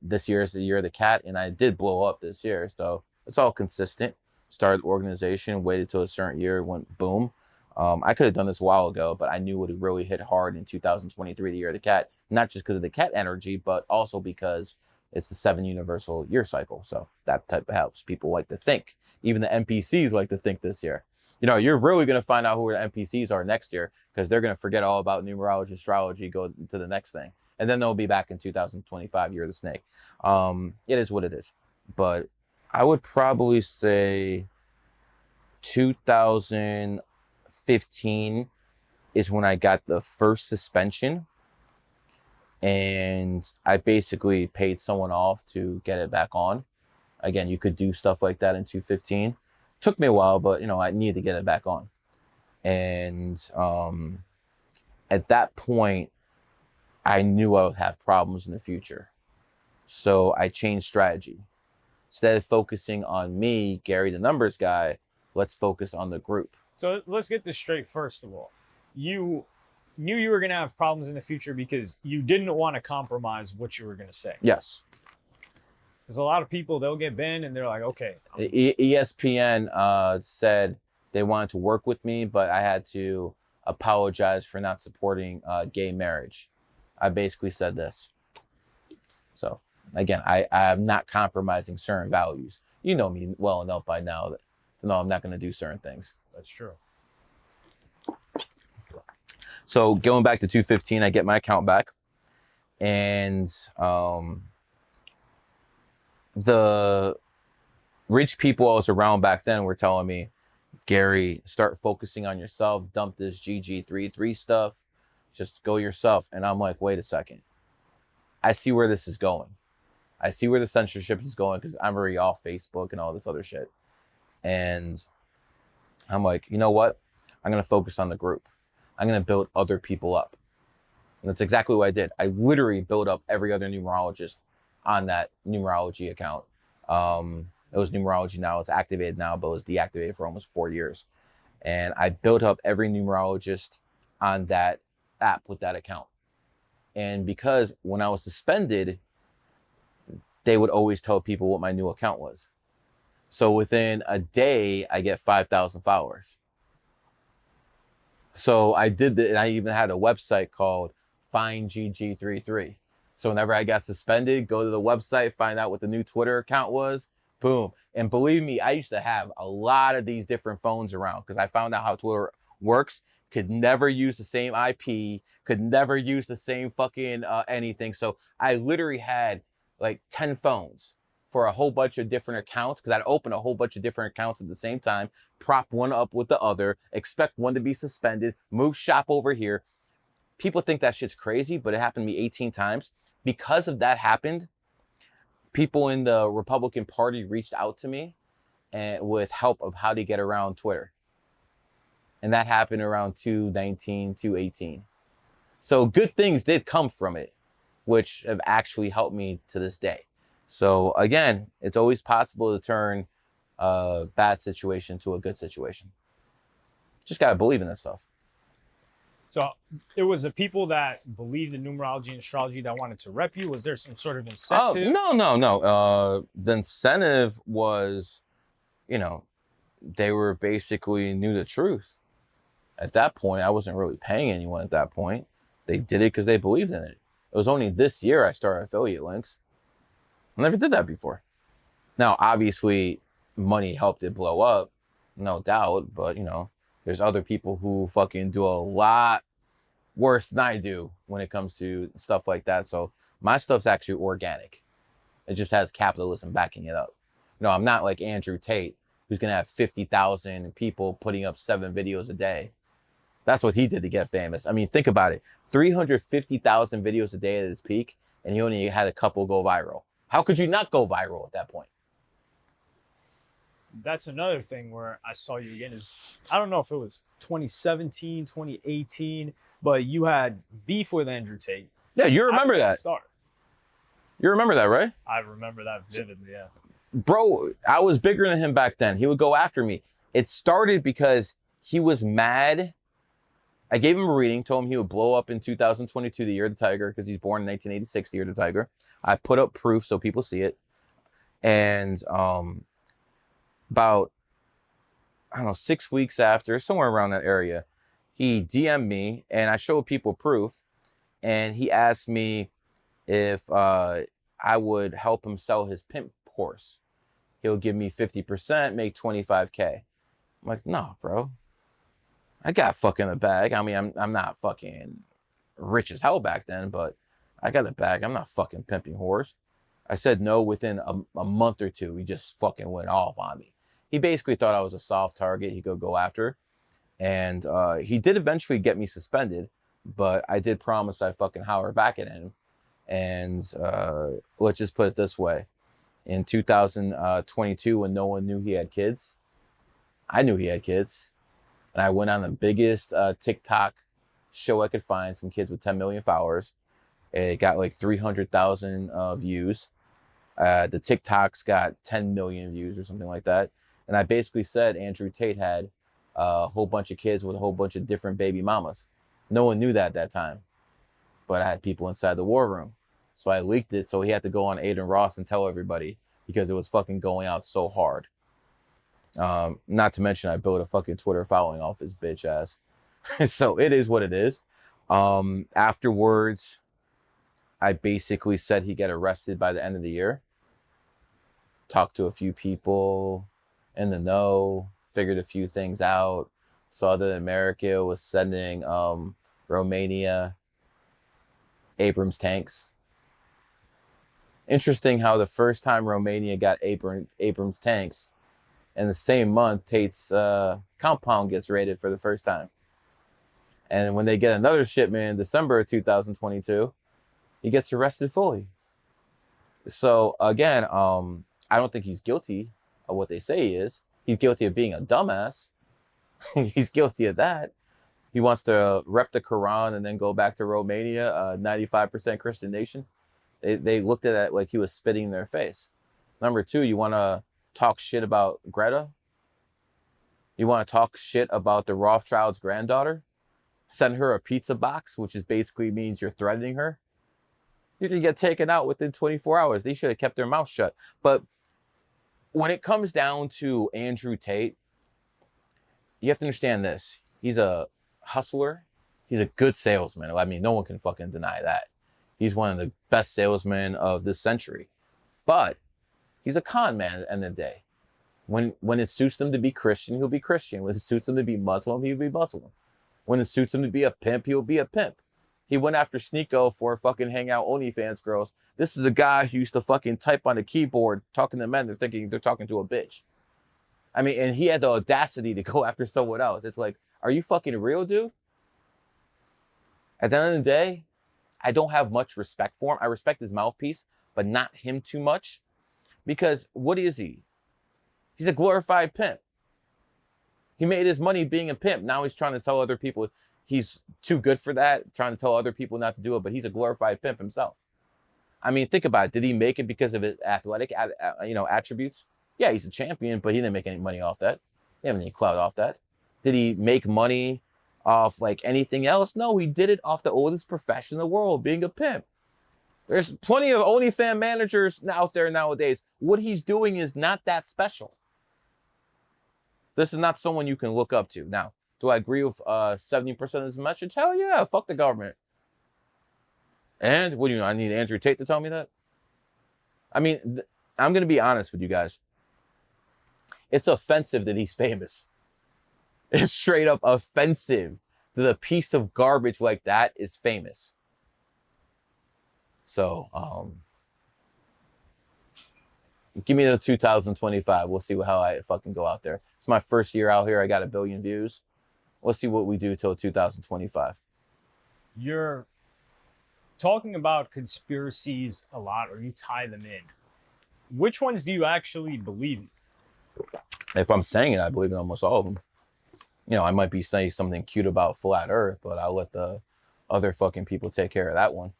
This year is the year of the cat, and I did blow up this year, so it's all consistent. Started the organization, waited till a certain year, went boom. I could have done this a while ago, but I knew it would really hit hard in 2023, the year of the cat, not just because of the cat energy, but also because it's the 7 universal year cycle. So that type of helps. People like to think. Even the NPCs like to think this year. You know, you're really going to find out who the NPCs are next year, because they're going to forget all about numerology, astrology, go to the next thing. And then they'll be back in 2025, year of the snake. It is what it is. But I would probably say 2015 is when I got the first suspension. And I basically paid someone off to get it back on. Again, you could do stuff like that in 2015. Took me a while, but you know, I needed to get it back on. And at that point, I knew I would have problems in the future. So I changed strategy. Instead of focusing on me, Gary the Numbers Guy, let's focus on the group. So let's get this straight first of all. You knew you were going to have problems in the future because you didn't want to compromise what you were going to say. Yes. There's a lot of people, they'll get banned and they're like, okay. ESPN said They wanted to work with me, but I had to apologize for not supporting gay marriage. I basically said this. So again, I'm not compromising certain values. You know me well enough by now to know I'm not going to do certain things. That's true. So going back to 215, I get my account back, and the rich people I was around back then were telling me, Gary, start focusing on yourself. Dump this GG33 stuff. Just go yourself. And I'm like, wait a second. I see where this is going. I see where the censorship is going because I'm already off Facebook and all this other shit. And I'm like, you know what? I'm going to focus on the group. I'm going to build other people up. And that's exactly what I did. I literally built up every other numerologist on that numerology account. It was numerology now. It's activated now, but it was deactivated for almost 4 years. And I built up every numerologist on that app with that account. And because when I was suspended, they would always tell people what my new account was. So within a day, I get 5,000 followers. So I did that, and I even had a website called Find GG33. So whenever I got suspended, go to the website, find out what the new Twitter account was, boom. And believe me, I used to have a lot of these different phones around because I found out how Twitter works. Could never use the same IP, could never use the same fucking anything. So I literally had like 10 phones for a whole bunch of different accounts because I'd open a whole bunch of different accounts at the same time, prop one up with the other, expect one to be suspended, move shop over here. People think that shit's crazy, but it happened to me 18 times. Because of that happened, people in the Republican Party reached out to me and with help of how to get around Twitter. And that happened around 2019, 2018. So good things did come from it, which have actually helped me to this day. So again, it's always possible to turn a bad situation to a good situation. Just got to believe in this stuff. So it was the people that believed in numerology and astrology that wanted to rep you. Was there some sort of incentive? Oh, no. The incentive was, you know, they were basically knew the truth. At that point, I wasn't really paying anyone at that point. They did it because they believed in it. It was only this year I started affiliate links. I never did that before. Now, obviously, money helped it blow up, no doubt. But, you know, there's other people who fucking do a lot worse than I do when it comes to stuff like that. So my stuff's actually organic. It just has capitalism backing it up. You know, I'm not like Andrew Tate, who's going to have 50,000 people putting up 7 videos a day. That's what he did to get famous. I mean, think about it. 350,000 videos a day at his peak, and he only had a couple go viral. How could you not go viral at that point? That's another thing where I saw you again is, I don't know if it was 2017, 2018, but you had beef with Andrew Tate. Yeah, you remember that. You remember that, right? I remember that vividly, yeah. Bro, I was bigger than him back then. He would go after me. It started because he was mad. I gave him a reading, told him he would blow up in 2022, the year of the tiger, because he's born in 1986, the year of the tiger. I put up proof so people see it. And about, I don't know, 6 weeks after, somewhere around that area, he DM'd me and I showed people proof. And he asked me if I would help him sell his pimp horse. He'll give me 50%, make 25K. I'm like, no, bro. I got fucking a bag. I mean, I'm not fucking rich as hell back then, but I got a bag. I'm not fucking pimping horse. I said no within a month or two. He just fucking went off on me. He basically thought I was a soft target he could go after. And he did eventually get me suspended, but I did promise I'd fucking holler back at him. And let's just put it this way. In 2022, when no one knew he had kids, I knew he had kids. And I went on the biggest TikTok show I could find, some kids with 10 million followers. It got like 300,000 views. The TikToks got 10 million views or something like that. And I basically said Andrew Tate had a whole bunch of kids with a whole bunch of different baby mamas. No one knew that at that time. But I had people inside the war room. So I leaked it, so he had to go on Aiden Ross and tell everybody because it was fucking going out so hard. Not to mention I built a fucking Twitter following off his bitch ass. So it is what it is. Afterwards, I basically said he'd get arrested by the end of the year. Talked to a few people in the know, figured a few things out. Saw that America was sending Romania Abrams tanks. Interesting how the first time Romania got Abrams tanks, in the same month, Tate's compound gets raided for the first time. And when they get another shipment in December of 2022, he gets arrested fully. So again, I don't think he's guilty of what they say he is. He's guilty of being a dumbass. He's guilty of that. He wants to rep the Quran and then go back to Romania, a 95% Christian nation. They looked at it like he was spitting in their face. Number two, you want to talk shit about Greta? You want to talk shit about the Rothschild's granddaughter? Send her a pizza box, which is basically means you're threatening her. You can get taken out within 24 hours. They should have kept their mouth shut. But when it comes down to Andrew Tate, you have to understand this. He's a hustler. He's a good salesman. I mean, no one can fucking deny that. He's one of the best salesmen of this century. But he's a con man at the end of the day. When it suits him to be Christian, he'll be Christian. When it suits him to be Muslim, he'll be Muslim. When it suits him to be a pimp, he'll be a pimp. He went after Sneeko for fucking hangout OnlyFans girls. This is a guy who used to fucking type on a keyboard talking to men. They're thinking they're talking to a bitch. I mean, and he had the audacity to go after someone else. It's like, are you fucking real, dude? At the end of the day, I don't have much respect for him. I respect his mouthpiece, but not him too much. Because what is he? He's a glorified pimp. He made his money being a pimp. Now he's trying to tell other people he's too good for that, trying to tell other people not to do it, but he's a glorified pimp himself. I mean, think about it. Did he make it because of his athletic attributes? Yeah, he's a champion, but he didn't make any money off that. He didn't have any clout off that. Did he make money off like anything else? No, he did it off the oldest profession in the world, being a pimp. There's plenty of OnlyFans managers out there nowadays. What he's doing is not that special. This is not someone you can look up to. Now, do I agree with 70% of his message? Hell yeah, fuck the government. And what do you know? I need Andrew Tate to tell me that? I mean, I'm going to be honest with you guys. It's offensive that he's famous. It's straight up offensive that a piece of garbage like that is famous. So, give me the 2025. We'll see how I fucking go out there. It's my first year out here. I got 1 billion views. Let's see what we do till 2025. You're talking about conspiracies a lot, or you tie them in. Which ones do you actually believe in? If I'm saying it, I believe in almost all of them. You know, I might be saying something cute about flat Earth, but I'll let the other fucking people take care of that one.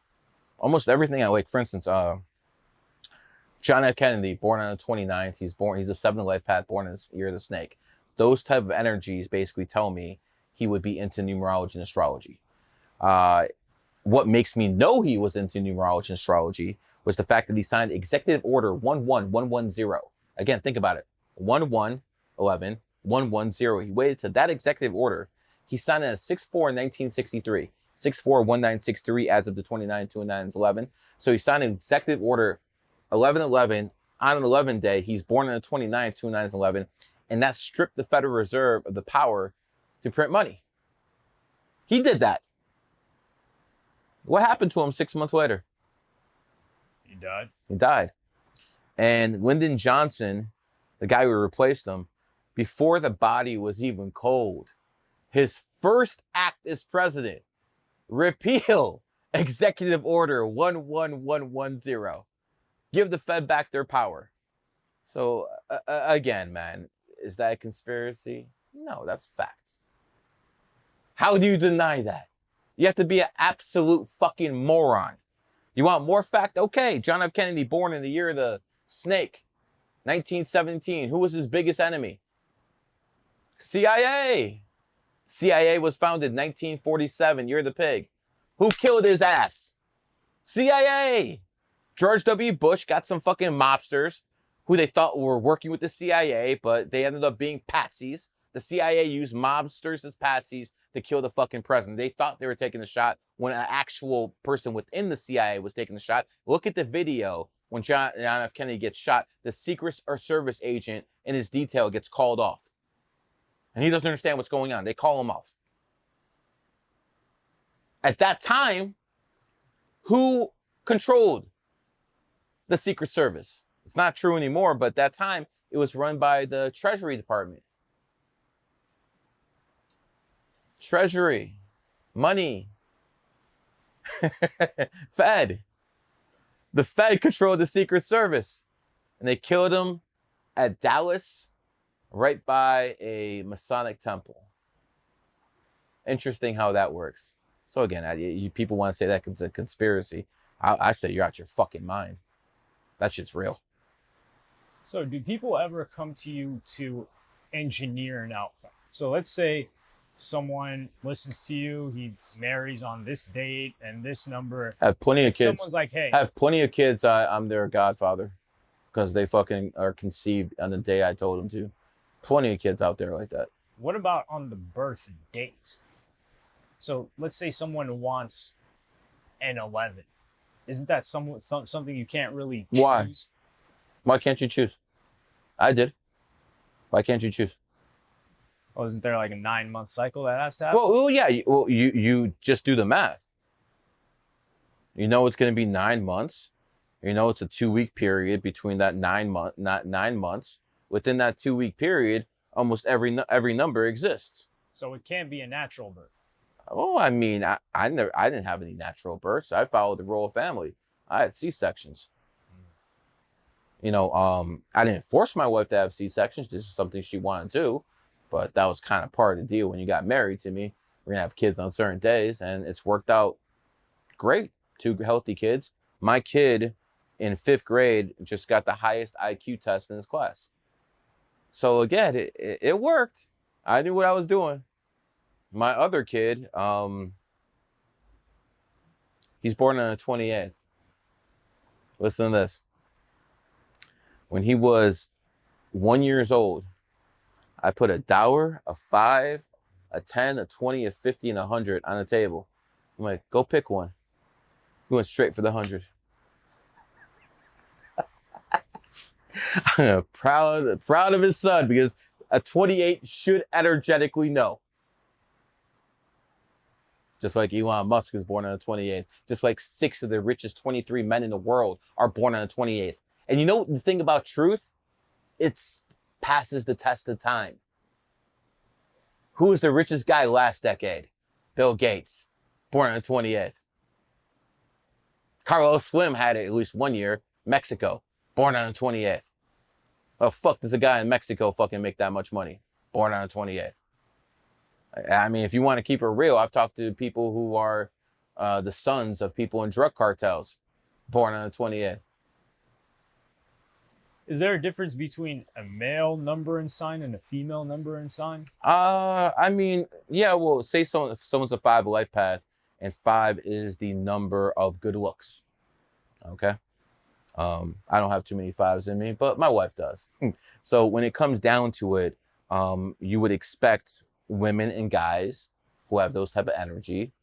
Almost everything I like, for instance, John F. Kennedy, born on the 29th. He's a 7th life path, born in the year of the snake. Those type of energies basically tell me he would be into numerology and astrology. What makes me know he was into numerology and astrology was the fact that he signed Executive Order 11110. Again, think about it. 1111 110. He waited to that executive order. He signed it at 6/4/1963. 6/4/1963 as of the 29/2/9/11. So he signed an executive order 11/11 on an 11 day. He's born on the 29/2/9/11, and that stripped the Federal Reserve of the power to print money. He did that. What happened to him 6 months later? He died. He died. And Lyndon Johnson, the guy who replaced him, before the body was even cold, his first act as president, repeal Executive Order 11110. Give the Fed back their power. So, again, man, is that a conspiracy? No, that's fact. How do you deny that? You have to be an absolute fucking moron. You want more fact? Okay, John F. Kennedy, born in the year of the snake, 1917. Who was his biggest enemy? CIA. CIA was founded 1947, year of the pig. Who killed his ass? CIA. George W. Bush got some fucking mobsters who they thought were working with the CIA, but they ended up being patsies. The CIA used mobsters as patsies to kill the fucking president. They thought they were taking the shot when an actual person within the CIA was taking the shot. Look at the video when John F. Kennedy gets shot. The Secret Service agent in his detail gets called off. And he doesn't understand what's going on. They call him off. At that time, who controlled the Secret Service? It's not true anymore, but at that time, it was run by the Treasury Department. Treasury, money, Fed. The Fed controlled the Secret Service. And they killed him at Dallas, right by a Masonic temple. Interesting how that works. So again, people want to say that it's a conspiracy. I say you're out your fucking mind. That shit's real. So do people ever come to you to engineer an outcome? So let's say someone listens to you, he marries on this date and this number. Have plenty of kids. Someone's like, hey. Have plenty of kids. I'm their godfather because they fucking are conceived on the day I told them to. Plenty of kids out there like that. What about on the birth date? So let's say someone wants an 11. Isn't that something you can't really choose? Why? Why can't you choose? I did. Why can't you choose? Oh, isn't there like a 9-month cycle that has to happen? Well, yeah. You just do the math. You know it's going to be 9 months. You know it's a 2-week period between that 9 months. Within that 2-week period, almost every number exists. So it can't be a natural birth. Oh, I mean, I didn't have any natural births. I followed the royal family. I had C-sections. You know, I didn't force my wife to have C-sections. This is something she wanted to, but that was kind of part of the deal when you got married to me. We're gonna have kids on certain days, and it's worked out great. 2 healthy kids. My kid in 5th grade just got the highest IQ test in his class. So again, it worked. I knew what I was doing. My other kid, he's born on the 28th. Listen to this. When he was 1 year old, I put a dollar, a 5, a 10, a 20, a 50, and 100 on the table. I'm like, go pick one. He went straight for the 100. proud of his son because a 28 should energetically know. Just like Elon Musk is born on the 28th. Just like 6 of the richest 23 men in the world are born on the 28th. And you know the thing about truth? It passes the test of time. Who was the richest guy last decade? Bill Gates, born on the 28th. Carlos Slim had it at least 1 year. Mexico, born on the 28th. Oh, fuck, does a guy in Mexico fucking make that much money? Born on the 28th. I mean, if you want to keep it real, I've talked to people who are the sons of people in drug cartels, born on the 28th. Is there a difference between a male number and sign and a female number and sign? I mean, yeah, well, say if someone's a 5 life path, and 5 is the number of good looks. Okay? I don't have too many 5s in me, but my wife does. So when it comes down to it, you would expect women and guys who have those type of energy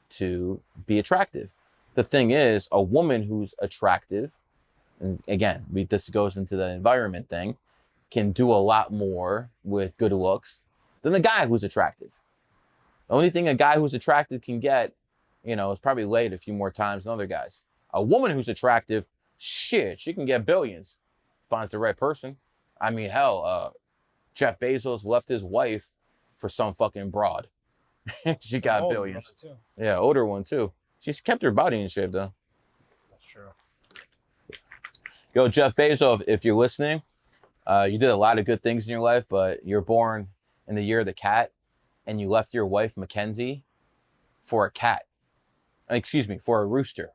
to be attractive. The thing is, a woman who's attractive, and again, this goes into the environment thing, can do a lot more with good looks than the guy who's attractive. The only thing a guy who's attractive can get, you know, is probably laid a few more times than other guys. A woman who's attractive, shit, she can get billions. Finds the right person. I mean, hell, Jeff Bezos left his wife for some fucking broad. She got billions. Too. Yeah, older one too. She's kept her body in shape though. That's true. Yo, Jeff Bezos, if you're listening, you did a lot of good things in your life, but you're born in the year of the cat, and you left your wife, Mackenzie, for a cat. Excuse me, for a rooster.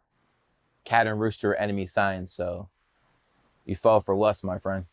Cat and rooster are enemy signs, so you fell for lust, my friend.